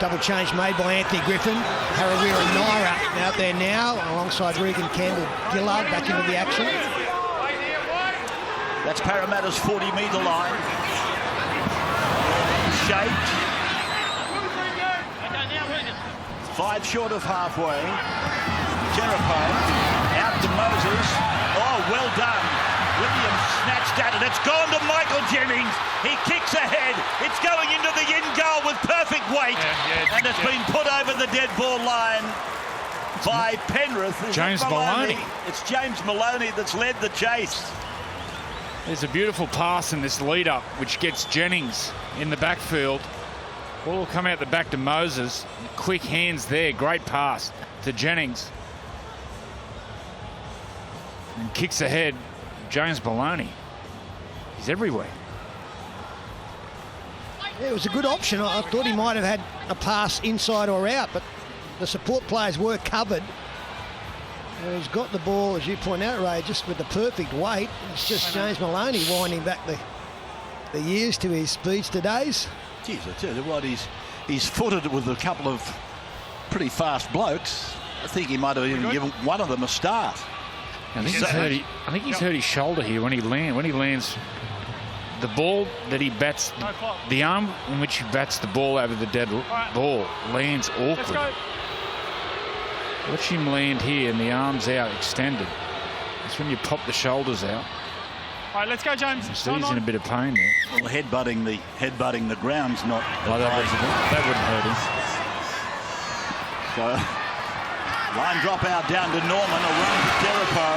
S4: Double change made by Anthony Griffin. Harawira and Naira out there now, alongside Regan Campbell-Gillard back into the action.
S2: That's Parramatta's 40-metre line. Shaped. 5 short of halfway. Terapo out to Moses. Oh, well done. Williams snatched at it. It's gone to Michael Jennings. He kicks ahead. It's going into the in goal with perfect weight. And it's been put over the dead ball line by Penrith.
S3: James Maloney.
S2: It's James Maloney that's led the chase.
S3: There's a beautiful pass in this lead-up, which gets Jennings in the backfield. Ball will come out the back to Moses. Quick hands there. Great pass to Jennings. And kicks ahead. James Maloney. He's everywhere.
S4: Yeah, it was a good option. I thought he might have had a pass inside or out, but the support players were covered. He's got the ball, as you point out, Ray, just with the perfect weight. It's just James Maloney winding back the years to his speedster days.
S2: Geez, I tell you what, he's footed with a couple of pretty fast blokes. I think he might have even given one of them a start.
S3: I think he's hurt his shoulder here when he lands. The ball that he bats, the arm in which he bats the ball over the dead ball lands awkward. Watch him land here and the arms out extended. That's when you pop the shoulders out.
S1: All right, let's go, James.
S3: So he's in a bit of pain there.
S2: Well, headbutting the ground's not advisable.
S3: That wouldn't hurt him.
S2: So, line drop out down to Norman, a run to Terapo.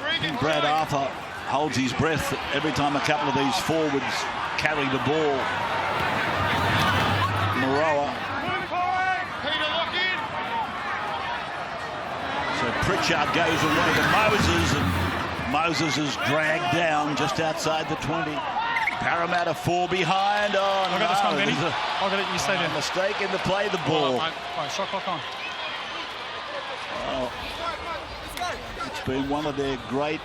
S2: I think Brad Arthur holds his breath every time a couple of these forwards carry the ball. Moroa. So Pritchard goes away to Moses, and Moses is dragged down just outside the 20. Parramatta 4 behind. Oh,
S1: I got this one, Benny. I got it. You stay there.
S2: Mistake in the play the ball.
S1: Right, shot clock on.
S2: Oh, it's been one of their great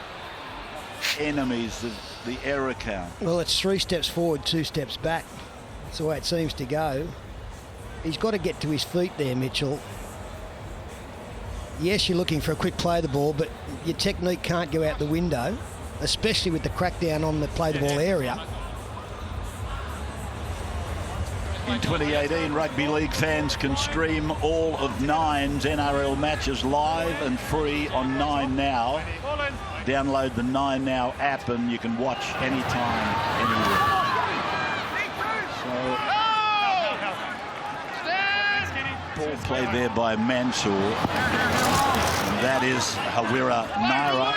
S2: enemies, the error count.
S4: Well, it's 3 steps forward, 2 steps back. That's the way it seems to go. He's got to get to his feet there, Mitchell. Yes, you're looking for a quick play of the ball, but your technique can't go out the window, especially with the crackdown on the play the ball area.
S2: In 2018, Rugby League fans can stream all of Nine's NRL matches live and free on 9 Now. Download the 9 Now app and you can watch anytime, anywhere. Ball play there by Mansour. And that is Harawira Naira.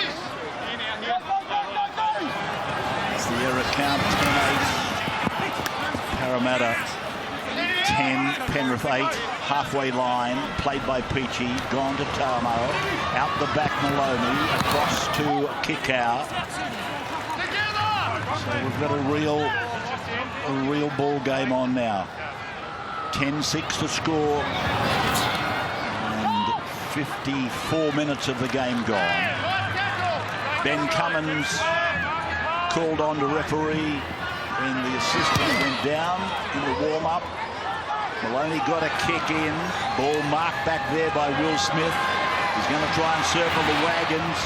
S2: It's the error count, 10-8. Parramatta 10, Penrith 8, halfway line, played by Peachy, gone to Tamo, out the back Maloney, across to Kickout. So we've got a real ball game on now. 10-6 to score, and 54 minutes of the game gone. Ben Cummins called on to referee when the assistant went down in the warm-up. Maloney got a kick in. Ball marked back there by Will Smith. He's going to try and circle the wagons.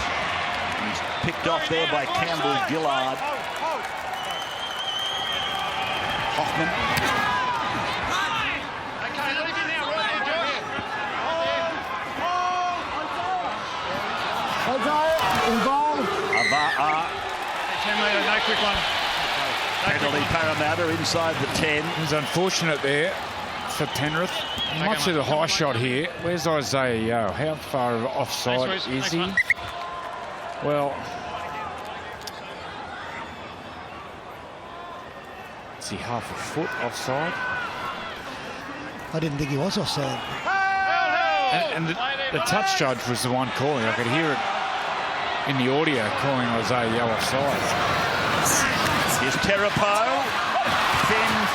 S2: He's picked off there by Campbell Gillard. Hoffman.
S1: No quick one.
S2: Penalty Parramatta inside the 10.
S3: It was unfortunate there for Penrith. He might see the high shot here. Where's Isaiah Yeo? How far offside is he? Well, is he half a foot offside?
S4: I didn't think he was offside.
S3: And the touch judge was the one calling. I could hear it in the audio calling Isaiah Yeo offside.
S2: Here's Terapo.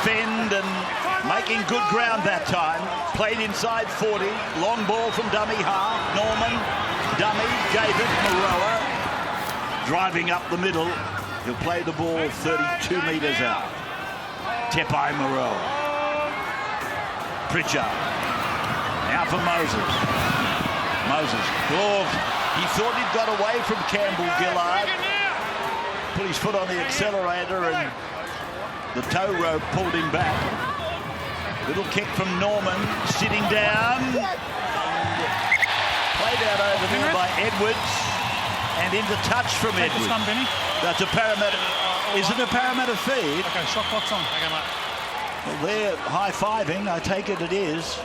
S2: Fend and making good ground that time. Played inside 40. Long ball from dummy half. Norman. Dummy. Gave it. Maroa. Driving up the middle. He'll play the ball 32 metres out. Tepai Maroa. Pritchard. Now for Moses. Moses. Oh, he thought he'd got away from Campbell Gillard. Put his foot on the accelerator and the tow rope pulled him back. Little kick from Norman, sitting down. Played out over there by Edwards. And into touch from Edwards. That's a Parramatta. Is it a Parramatta feed?
S1: Okay, shot clock's on. Okay, mate.
S2: Well, they're high-fiving. I take it is.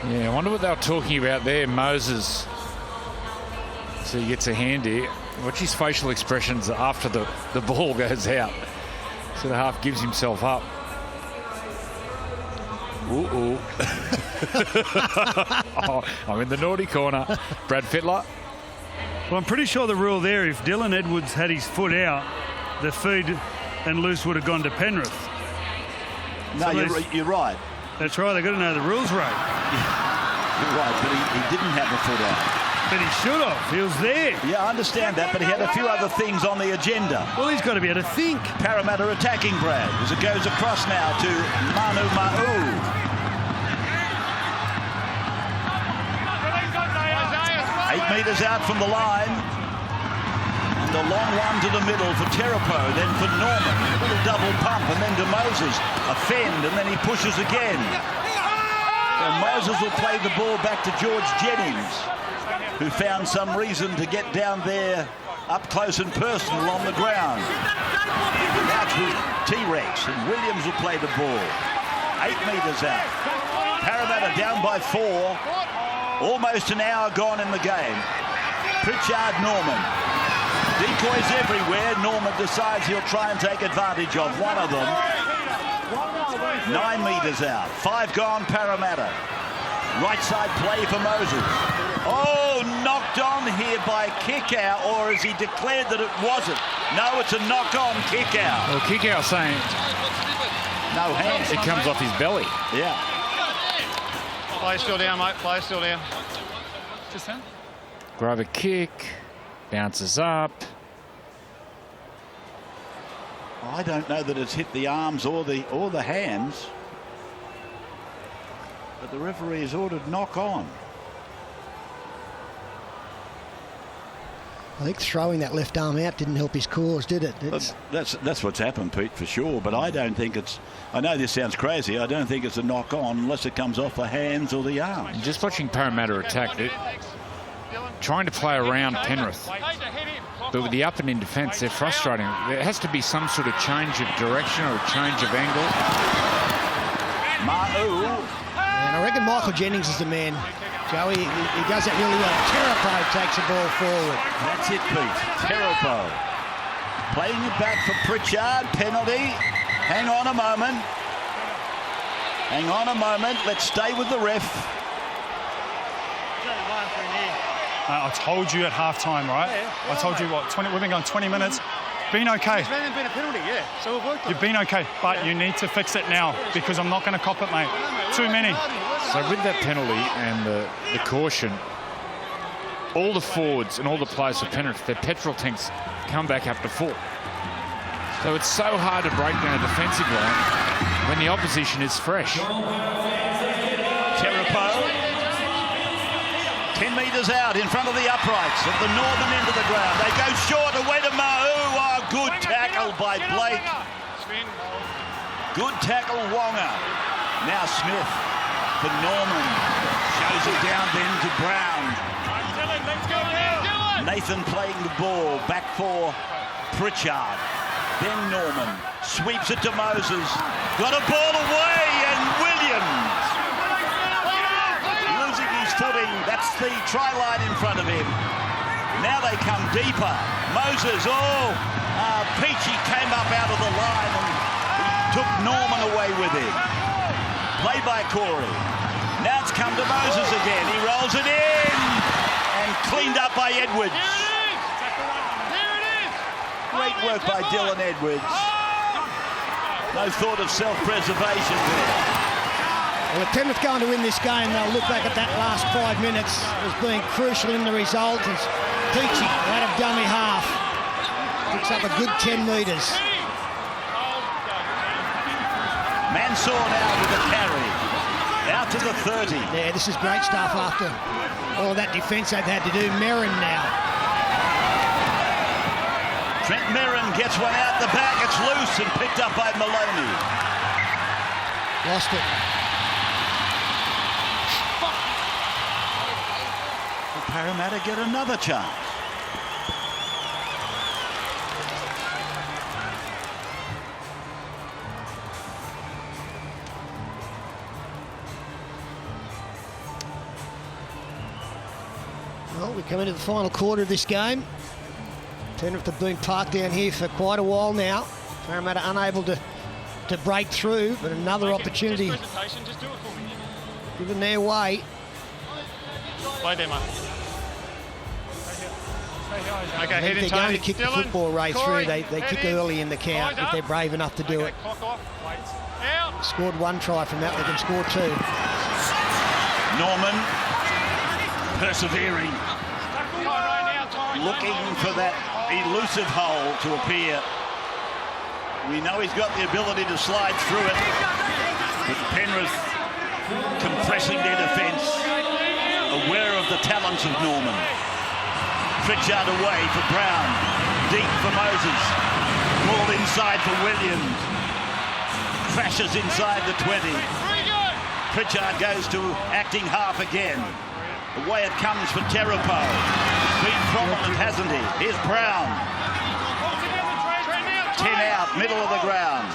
S3: Yeah, I wonder what they were talking about there, Moses. So he gets a hand here. Watch his facial expressions after the ball goes out. So the half gives himself up. Ooh. Oh, I'm in the naughty corner. Brad Fittler.
S5: Well, I'm pretty sure the rule there, if Dylan Edwards had his foot out, the feed and loose would have gone to Penrith.
S2: No,
S5: So
S2: you're right.
S5: That's right, they've got to know the rules, Ray.
S2: You're right, but he didn't have the foot out.
S5: But he should have. He was there.
S2: Yeah, I understand that, but he had a few other things on the agenda.
S5: Well, he's got to be able to think.
S2: Parramatta attacking Brad as it goes across now to Manu Ma'u. 8 metres out from the line. And a long one to the middle for Terapo, then for Norman. A little double pump, and then to Moses. A fend, and then he pushes again. And Moses will play the ball back to George Jennings, who found some reason to get down there up close and personal on the ground. Now it's with T-Rex, and Williams will play the ball. 8 metres out. Parramatta down by 4. Almost an hour gone in the game. Pritchard, Norman. Decoys everywhere. Norman decides he'll try and take advantage of one of them. 9 metres out. 5 gone, Parramatta. Right side play for Moses. Oh, knocked on here by Kickout, or has he declared that it wasn't? No, it's a knock-on Kickout.
S3: Well, Kickout saying
S2: No hands.
S3: it comes off his belly.
S2: Yeah.
S1: Play still down, mate. Play still down. Just then.
S3: Grab a kick, bounces up.
S2: I don't know that it's hit the arms or the hands, but the referee has ordered knock on.
S4: I think throwing that left arm out didn't help his cause, did it?
S2: That's what's happened, Pete, for sure. But I don't think it's. I know this sounds crazy. I don't think it's a knock on unless it comes off the hands or the arms.
S3: And just watching Parramatta attack it, trying to play around Penrith, but with the up and in defence, they're frustrating. There has to be some sort of change of direction or a change of angle.
S2: Ma'u.
S4: And I reckon Michael Jennings is the man. Joey, he does it really well. Terapo takes the ball forward.
S2: That's it, Pete. Terapo. Playing it back for Pritchard. Penalty. Hang on a moment. Hang on a moment. Let's stay with the ref.
S5: I told you at half-time, right? I told you, what, 20? We've been going 20 minutes. Been okay.
S1: There's been a penalty, yeah. So we've worked on it.
S5: You've been okay, but you need to fix it now because I'm not going to cop it, mate. Too many.
S3: So with that penalty and the caution, all the forwards and all the players for Penrith, their petrol tanks come back up to full. So it's so hard to break down a defensive line when the opposition is fresh.
S2: Terapo, 10 metres out in front of the uprights at the northern end of the ground. They go short, away to Mahu. Oh, good tackle by Blake. Good tackle, Wonga. Now Smith for Norman. Shows it down then to Brown. Nathan playing the ball. Back for Pritchard. Then Norman. Sweeps it to Moses. Got a ball away and Williams. Losing his footing. That's the try line in front of him. Now they come deeper. Moses, Peachy came up out of the line and he took Norman away with him. Play by Corey. Now it's come to Moses again. He rolls it in and cleaned up by Edwards. Great work by Dylan Edwards. No thought of self-preservation there.
S4: Well, if Penrith going to win this game, they'll look back at that last 5 minutes as being crucial in the result. As Peachy, out of dummy half, picks up a good 10 metres.
S2: Mansour now with a carry. Out to the 30.
S4: Yeah, this is great stuff after all that defence they've had to do. Merrin now.
S2: Trent Merrin gets one out the back. It's loose and picked up by Maloney.
S4: Lost it.
S2: Will Parramatta get another chance?
S4: Well, we come into the final quarter of this game. Penrith have been parked down here for quite a while now. Parramatta unable to break through, but another opportunity given their way.
S1: Play there, mate. Okay,
S4: I think they're going to kick the football right through. They kick early in the count if they're brave enough to do it. Scored one try from that, they can score two.
S2: Norman persevering, looking for that elusive hole to appear. We know he's got the ability to slide through it, but Penrith compressing their defence, aware of the talents of Norman. Pritchard away for Brown, deep for Moses, ball inside for Williams, crashes inside the 20. Pritchard goes to acting half again. Away it comes for Terapo. Been prominent, hasn't he? Here's Brown. 10 out, middle of the ground.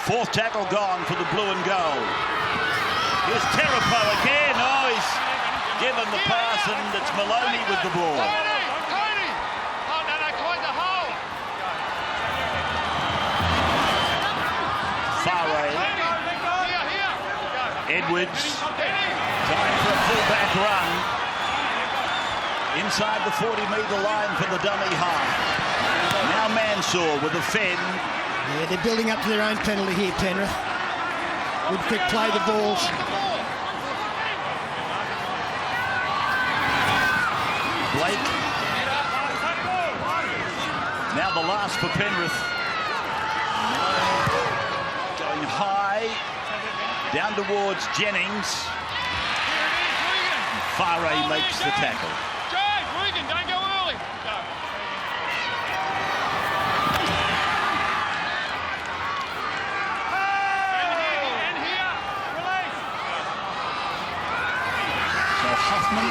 S2: Fourth tackle gone for the blue and gold. Here's Terapo again. Oh, he's given the pass and it's Maloney with the ball. Faraway. Edwards. Time for a full-back run. Inside the 40-metre line for the dummy half. Now Mansour with a fend.
S4: Yeah, they're building up to their own penalty here, Penrith. Good quick play the balls.
S2: Blake. Now the last for Penrith. Going high. Down towards Jennings. Faray makes the tackle.
S1: Don't go early.
S2: So Huffman.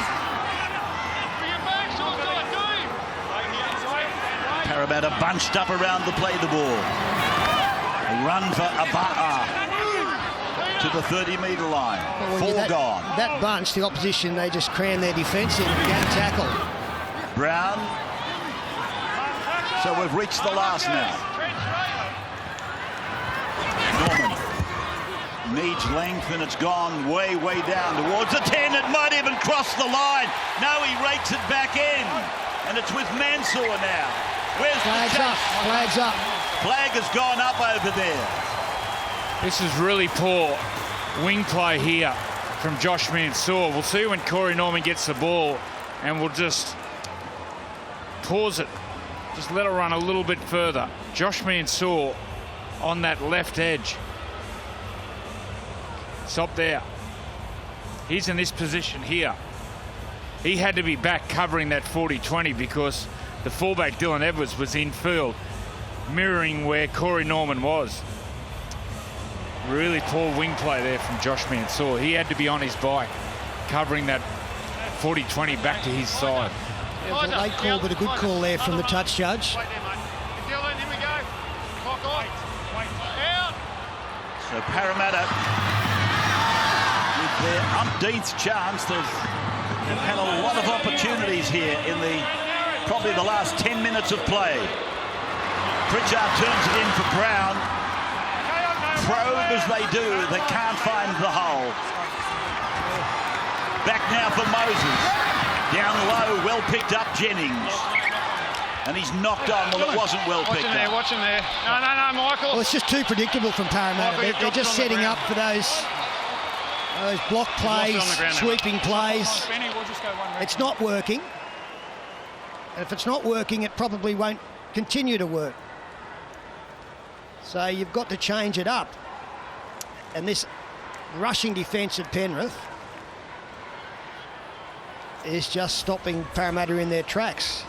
S2: Parramatta bunched up around the play the ball. A run for Aba'a to the 30-metre line. Well, gone.
S4: That bunch, the opposition, they just cram their defence in and began to tackle.
S2: Brown. So we've reached the last now. Needs length, and it's gone way, way down towards the 10. It might even cross the line. No, he rakes it back in. And it's with Mansour now. Where's
S4: Flags
S2: the
S4: up, flags up.
S2: Flag has gone up over there.
S3: This is really poor wing play here from Josh Mansour. We'll see when Corey Norman gets the ball, and we'll just pause it. Just let it run a little bit further. Josh Mansour on that left edge. Stop there. He's in this position here. He had to be back covering that 40-20 because the fullback Dylan Edwards was in field, mirroring where Corey Norman was. Really poor wing play there from Josh Mansour. He had to be on his bike, covering that 40-20 back to his side.
S4: It was a late call, but a good call there from the touch judge.
S2: So Parramatta, with their umpteenth chance, they've had a lot of opportunities here in probably the last 10 minutes of play. Pritchard turns it in for Brown. Probe as they do, they can't find the hole. Back now for Moses. Down low, well picked up Jennings. And he's knocked on. Well, it wasn't well picked up.
S1: Watch him there. No, Michael.
S4: Well, it's just too predictable from Parramatta. They're just setting up for those block plays, sweeping plays. It's not working. And if it's not working, it probably won't continue to work. So you've got to change it up. And this rushing defence at Penrith is just stopping Parramatta in their tracks.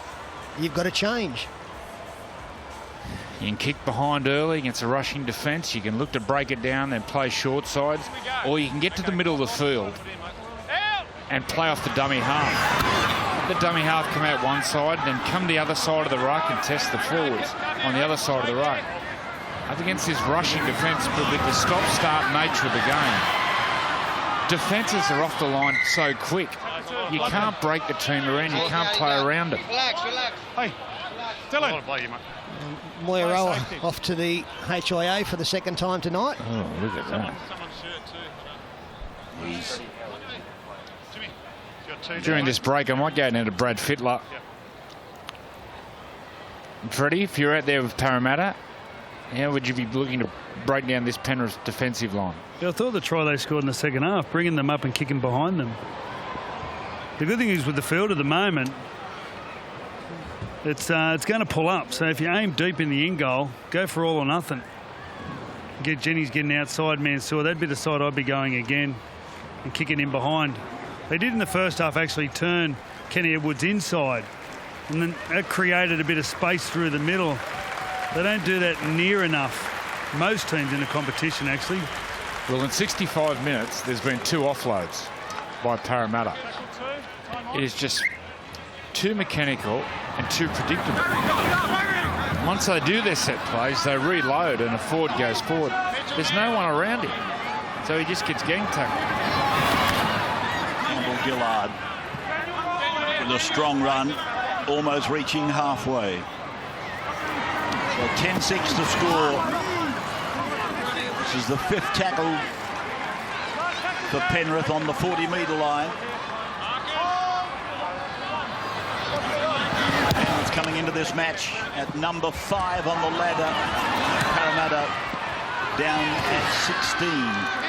S4: You've got to change.
S3: You can kick behind early against a rushing defence. You can look to break it down and play short sides. Or you can get to the middle of the field and play off the dummy half. Let the dummy half come out one side, then come the other side of the ruck and test the forwards on the other side of the ruck. Up against this rushing defence, but with the stop-start nature of the game, defences are off the line so quick. You can't break the team around. You can't play around them.
S1: Relax. Hey, Dylan.
S4: Moiroa off to the HIA for the second time tonight.
S3: Oh, look at that. During this break, I might go down to Brad Fittler. Freddie, if you're out there with Parramatta, how would you be looking to break down this Penrith defensive line?
S5: Yeah, I thought the try they scored in the second half, bringing them up and kicking behind them. The good thing is with the field at the moment, it's going to pull up. So if you aim deep in the end goal, go for all or nothing. Get Jennings getting outside Mansour. That'd be the side I'd be going again and kicking in behind. They did in the first half actually turn Kenny Edwards inside, and then that created a bit of space through the middle. They don't do that near enough. Most teams in the competition, actually.
S3: Well, in 65 minutes, there's been 2 offloads by Parramatta. It is just too mechanical and too predictable. Once they do their set plays, they reload and a forward goes forward. There's no one around him, so he just gets gang tackled.
S2: Gillard with a strong run, almost reaching halfway. So 10-6 to score. This is the 5th tackle for Penrith on the 40-metre line. Penrith coming into this match at number 5 on the ladder. Parramatta down at 16.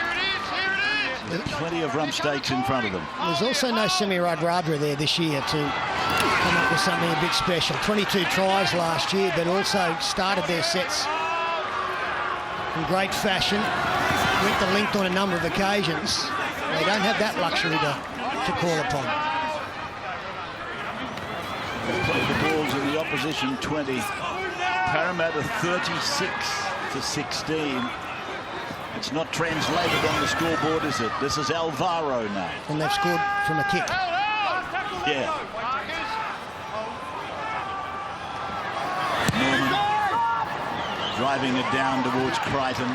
S2: Plenty of rump stakes in front of them.
S4: There's also no Semi Radradra there this year to come up with something a bit special. 22 tries last year, but also started their sets in great fashion. Went the length on a number of occasions. They don't have that luxury to call upon.
S2: They play the balls in the opposition 20. Parramatta 36 to 16. It's not translated on the scoreboard, is it? This is Alvaro now.
S4: And they've scored from a kick.
S2: Yeah. Norman driving it down towards Crichton.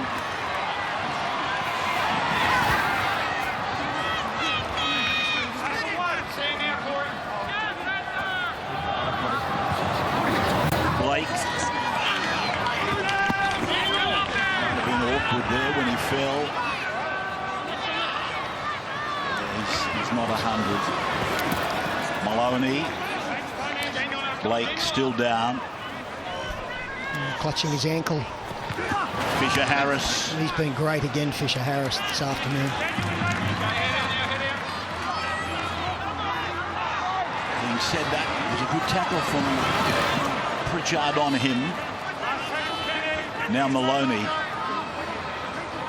S2: Blake. Might have been awkward there when he fell. not 100. Maloney. Blake still down.
S4: Clutching his ankle.
S2: Fisher Harris.
S4: He's been great again, Fisher Harris, this afternoon.
S2: Having said that, it was a good tackle from Pritchard on him. Now Maloney.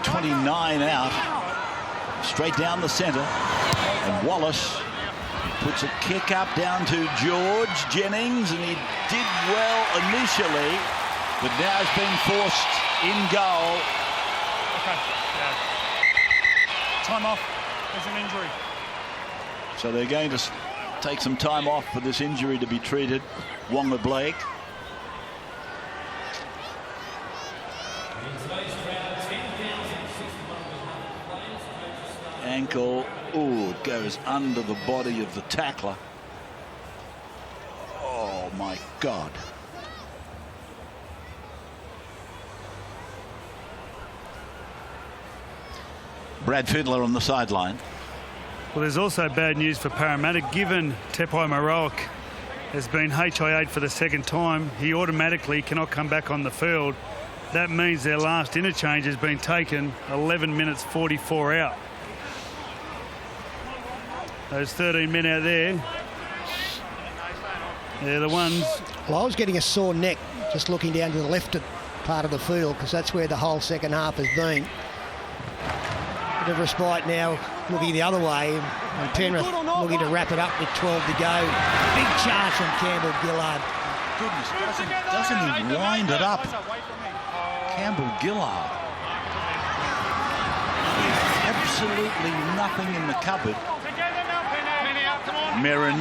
S2: 29 out. Straight down the centre. And Wallace puts a kick up down to George Jennings, and he did well initially, but now has been forced in goal.
S1: Okay. Yeah. Time off. There's an injury.
S2: So they're going to take some time off for this injury to be treated. Wonga Blake. Ankle. Oh, it goes under the body of the tackler. Oh, my God. Brad Fiddler on the sideline.
S5: Well, there's also bad news for Parramatta. Given Tepai Maroak has been HIA'd for the second time, he automatically cannot come back on the field. That means their last interchange has been taken 11 minutes 44 out. Those 13 men out there, they're the ones.
S4: Well, I was getting a sore neck just looking down to the left part of the field, because that's where the whole second half has been. Bit of respite now, looking the other way, and Penrith looking to wrap it up with 12 to go. Big charge from Campbell Gillard.
S2: Goodness, doesn't he wind it up? Campbell Gillard. Absolutely nothing in the cupboard. Merrin.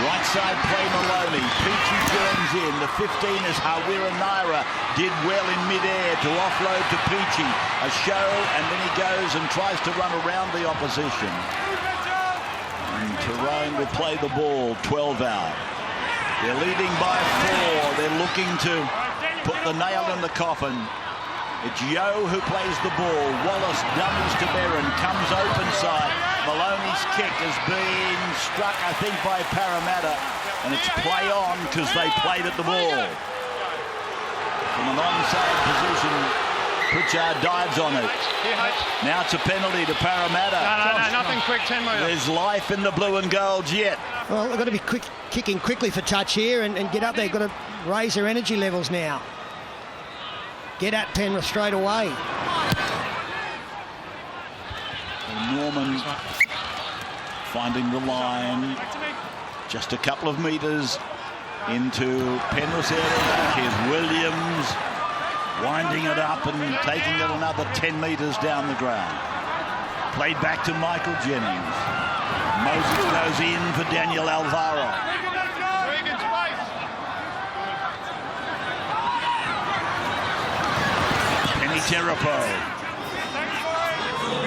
S2: Right side play Maloney. Peachy joins in. The 15 is Hawira Naira. Did well in midair to offload to Peachy. A show, and then he goes and tries to run around the opposition. And Tyrone will play the ball. 12 out. They're leading by 4. They're looking to put the nail in the coffin. It's Yeo who plays the ball. Wallace dummies to Merrin, comes open side. Maloney's kick has been struck, I think, by Parramatta, and it's play on because they played at the ball. From an onside position, Pritchard dives on it. Now it's a penalty to Parramatta.
S1: No, nothing quick, 10 metres.
S2: There's life in the blue and gold yet.
S4: Well, they've got to be kicking quickly for touch here and get up there. Got to raise their energy levels now. Get at Penrith straight away.
S2: Norman finding the line. Just a couple of metres into Penrith's area. Here's Williams winding it up and taking it another 10 metres down the ground. Played back to Michael Jennings. Moses goes in for Daniel Alvaro. Terapo.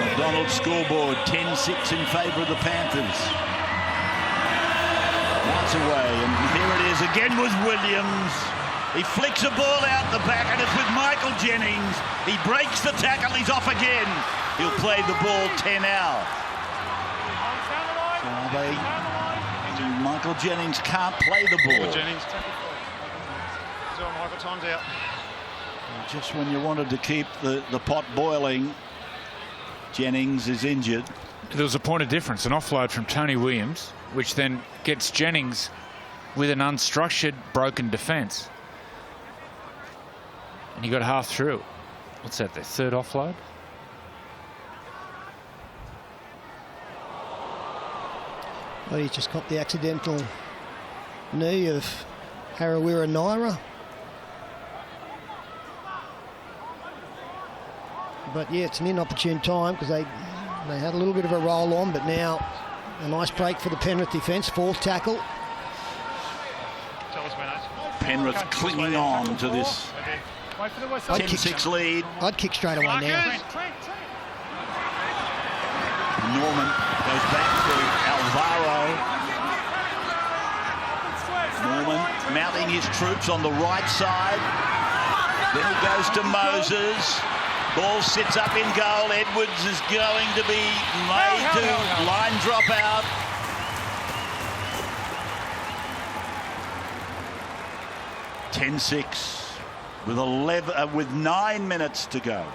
S2: McDonald's scoreboard 10-6 in favour of the Panthers. Once away, and here it is again with Williams. He flicks a ball out the back, and it's with Michael Jennings. He breaks the tackle, he's off again. He'll play the ball 10 out. So Michael Jennings can't play the ball.
S1: Jennings, Michael, time's out.
S2: Just when you wanted to keep the pot boiling, Jennings is injured.
S3: There was a point of difference, an offload from Tony Williams, which then gets Jennings with an unstructured, broken defence. And he got half through. What's that, their third offload?
S4: Well, he's just got the accidental knee of Harawira Naira. But yeah, it's an inopportune time because they had a little bit of a roll on, but now a nice break for the Penrith defence. Fourth tackle.
S2: Penrith clinging on to this 10-6 lead.
S4: I'd kick straight away now.
S2: Norman goes back to Alvaro. Norman mounting his troops on the right side. Then he goes to Moses. Ball sits up in goal. Edwards is going to be made to line drop out. (10-6) with 9 minutes to go.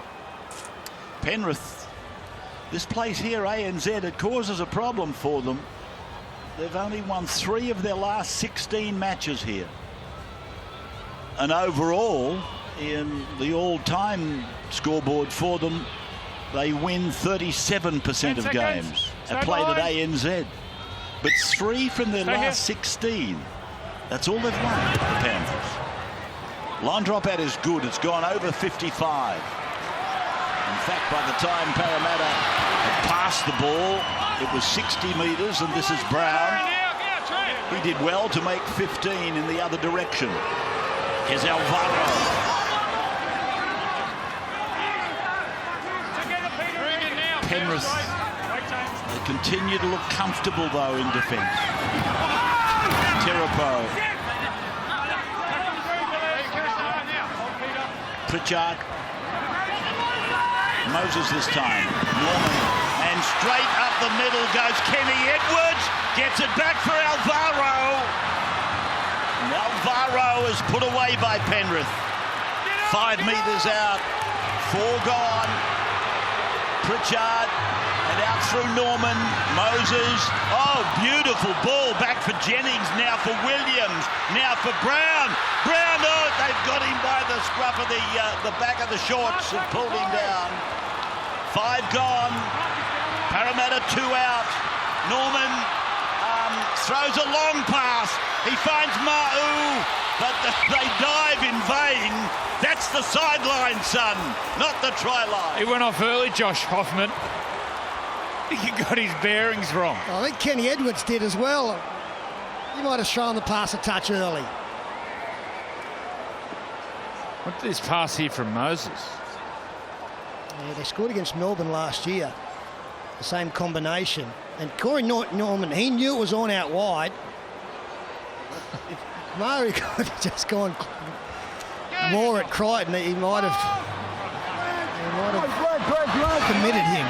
S2: Penrith, this place here, ANZ, it causes a problem for them. They've only won 3 of their last 16 matches here. And overall, in the all-time scoreboard for them, they win 37% of games played at ANZ. But 3 from their last 16. That's all they've won, the Panthers. Line drop out is good. It's gone over 55. In fact, by the time Parramatta had passed the ball, it was 60 metres, and this is Brown. He did well to make 15 in the other direction. Here's Alvaro. Penrith, they continue to look comfortable, though, in defence. Terapo. Pritchard. Moses this time. Norman. And straight up the middle goes Kenny Edwards. Gets it back for Alvaro. And Alvaro is put away by Penrith. 5 metres out. 4 gone. Pritchard. And out through Norman. Moses. Oh, beautiful ball back for Jennings. Now for Williams. Now for Brown. Brown, oh, they've got him by the scruff of the back of the shorts and pulled him down. 5 gone. Parramatta 2 out. Norman throws a long pass. He finds Ma'u, but they dive in vain. That's the sideline, son, not the try line.
S3: He went off early, Josh Hoffman. He got his bearings wrong.
S4: I think Kenny Edwards did as well. He might have thrown the pass a touch early.
S3: What's this pass here from Moses?
S4: Yeah, they scored against Melbourne last year. The same combination. And Corey Norman, he knew it was on out wide. If Murray could have just gone more at Crichton, he might have committed him.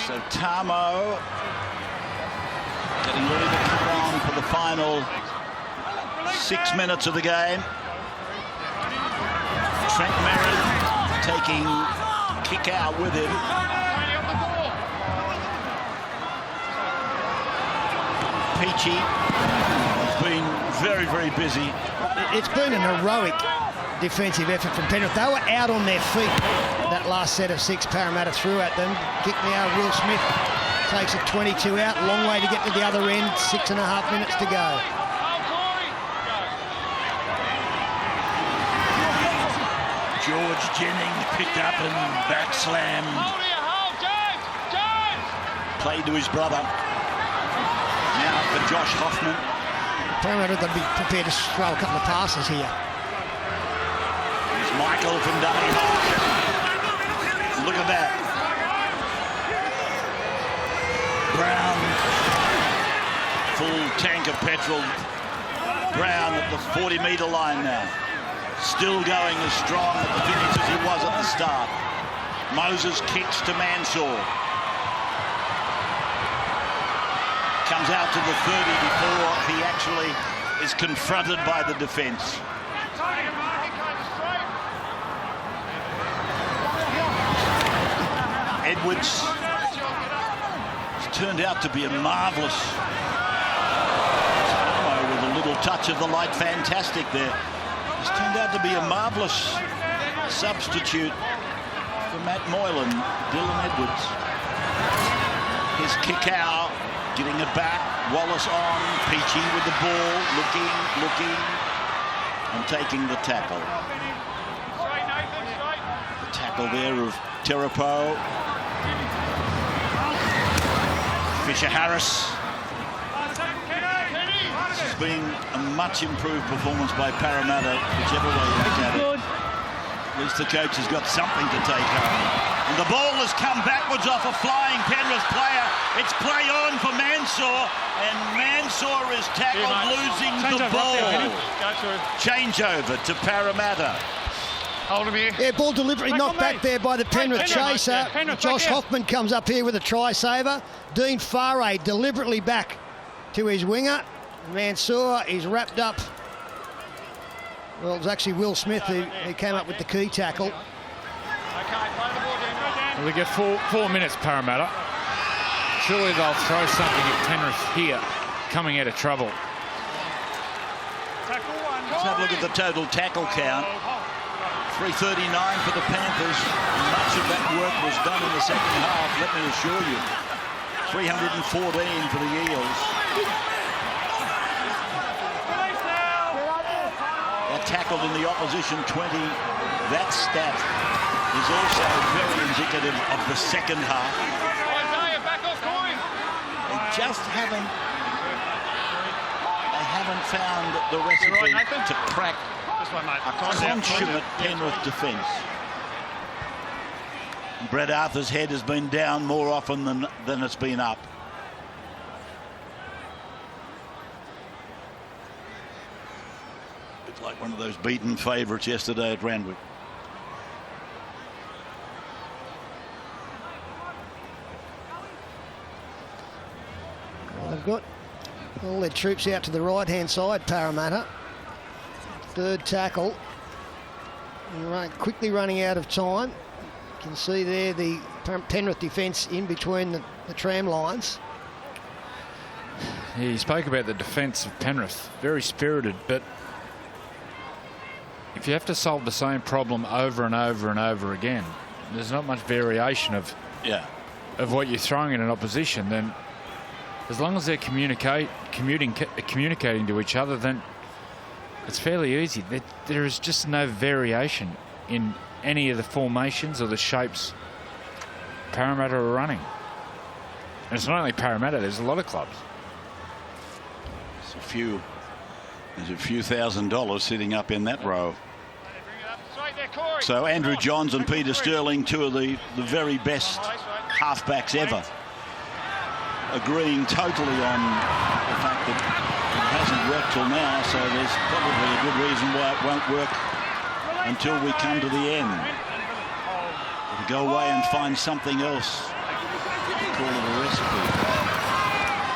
S2: So Tamo getting ready to come on for the final 6 minutes of the game. Trent Merritt taking kick out with him. Peachy has been very, very busy.
S4: It's been an heroic defensive effort from Penrith. They were out on their feet that last set of 6 Parramatta threw at them. Kick now, Will Smith takes it 22 out. Long way to get to the other end. 6.5 minutes to go.
S2: George Jennings picked up and back slammed. Played to his brother. Now for Josh Hoffman.
S4: Parramatta got to be prepared to throw a couple of passes here.
S2: Here's Michael from Dummy High. Look at that. Brown. Full tank of petrol. Brown at the 40-metre line now. Still going as strong at the finish as he was at the start. Moses kicks to Mansour. Comes out to the 30 before he actually is confronted by the defence. Edwards has turned out to be a marvellous, with a little touch of the light fantastic there. He's turned out to be a marvellous substitute for Matt Moylan, Dylan Edwards. Here's Kikau getting it back. Wallace on. Peachy with the ball. Looking. And taking the tackle. The tackle there of Terapo. Fisher-Harris. This has been a much improved performance by Parramatta, whichever way you look at it. At least the coach has got something to take home. And the ball has come backwards off a flying Penrith player. It's play on for Mansour, and Mansour is tackled, losing the ball. Changeover to Parramatta.
S1: Hold him here.
S4: Yeah, ball deliberately knocked back there by the Penrith chaser. Josh Hoffman comes up here with a try saver. Dean Farray deliberately back to his winger. Mansour is wrapped up. Well, it was actually Will Smith who came up with the key tackle.
S3: Well, they get 4 minutes, Parramatta. Surely they'll throw something at Penrith here, coming out of trouble.
S2: Let's have a look at the total tackle count. 339 for the Panthers. Much of that work was done in the second half, let me assure you. 314 for the Eels. That tackled in the opposition 20. That stat is also very indicative of the second half. They just haven't found the recipe to crack a consummate Penrith defence. Brett Arthur's head has been down more often than it's been up. It's like one of those beaten favourites yesterday at Randwick.
S4: Well, they've got all their troops out to the right-hand side, Parramatta. Third tackle. Quickly running out of time. You can see there the Penrith defence in between the tram lines.
S3: Yeah, you spoke about the defence of Penrith. Very spirited, but if you have to solve the same problem over and over and over again, there's not much variation of what you're throwing in an opposition. Then as long as they're communicating to each other, then it's fairly easy. There is just no variation in any of the formations or the shapes Parramatta are running. And it's not only Parramatta, there's a lot of clubs.
S2: There's a few $1,000 sitting up in that row. So Andrew Johns and Peter Sterling, two of the very best halfbacks ever, agreeing totally on the fact that it hasn't worked till now, so there's probably a good reason why it won't work until we come to the end. We'll go away and find something else. Call it a recipe.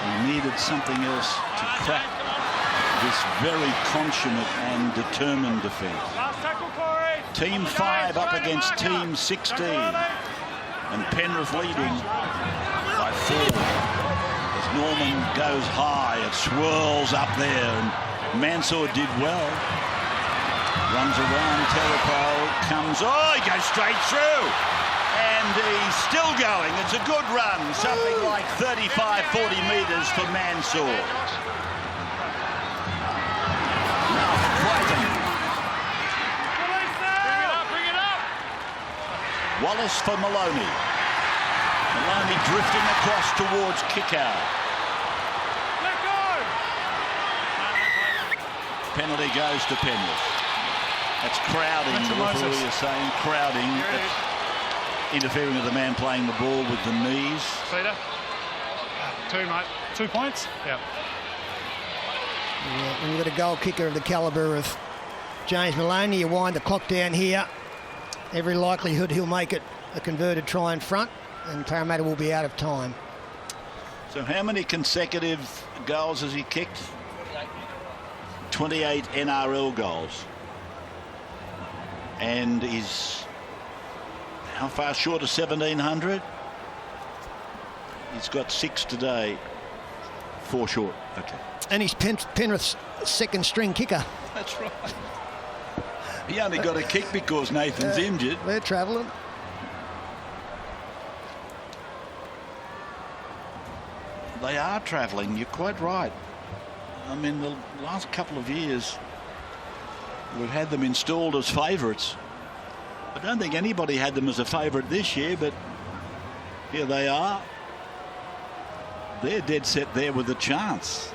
S2: We needed something else to crack this very consummate and determined defence. Team 5 up against Team 16, and Penrith leading by 4. Norman goes high, it swirls up there, and Mansour did well. Runs around, Terrapo comes, he goes straight through. And he's still going, it's a good run, something like 35-40 metres for Mansour. Now for Clayton. Bring it up. Wallace for Maloney. Maloney drifting across towards Kickout. Penalty goes to Penrith. That's crowding, the referee is saying. Crowding. That's interfering with the man playing the ball with the knees.
S1: Peter? 2, mate. 2 points? Yeah.
S4: When you've got a goal kicker of the calibre of James Maloney, you wind the clock down here. Every likelihood he'll make it a converted try in front, and Parramatta will be out of time.
S2: So how many consecutive goals has he kicked? 28 NRL goals. And is how far short of 1,700? He's got 6 today. 4 short. Okay.
S4: And he's Penrith's second string kicker.
S2: That's right. He only got a kick because Nathan's injured.
S4: They're travelling.
S2: They are travelling, you're quite right. I mean, the last couple of years, we've had them installed as favourites. I don't think anybody had them as a favourite this year, but here they are. They're dead set there with a chance.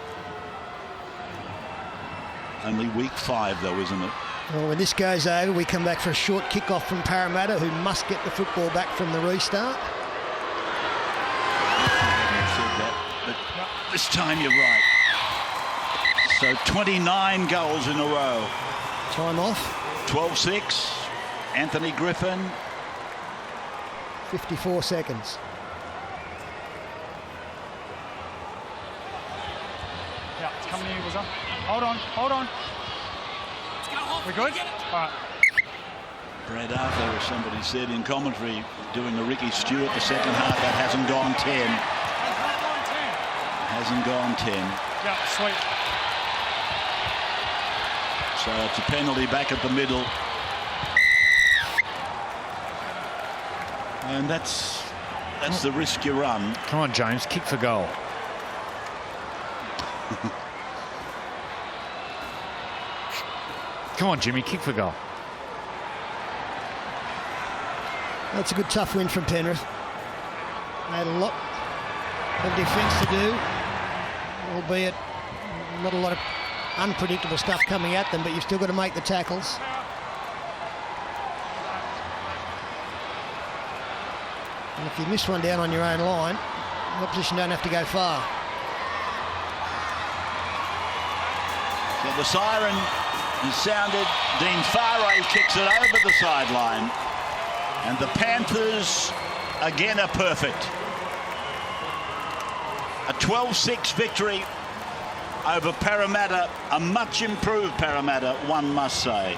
S2: Only week 5, though, isn't it?
S4: Well, when this goes over, we come back for a short kick-off from Parramatta, who must get the football back from the restart.
S2: But this time you're right. So 29 goals in a row.
S4: Time off.
S2: 12-6. Anthony Griffin.
S4: 54 seconds.
S1: Yeah, it's coming in, Wizard. Hold on, hold on. We good? All right.
S2: Brad Arthur, as somebody said in commentary, doing a Ricky Stewart the second half. That hasn't gone 10. Hasn't gone 10.
S1: Yeah, sweet.
S2: So it's a penalty back at the middle. And that's the risk you run.
S3: Come on, James, kick for goal. Come on, Jimmy, kick for goal.
S4: That's a good tough win from Penrith. They had a lot of defence to do, albeit not a lot of unpredictable stuff coming at them, but you've still got to make the tackles. And if you miss one down on your own line, the opposition don't have to go far.
S2: So the siren is sounded. Dean Farray kicks it over the sideline. And the Panthers again are perfect. A 12-6 victory over Parramatta, a much improved Parramatta, one must say.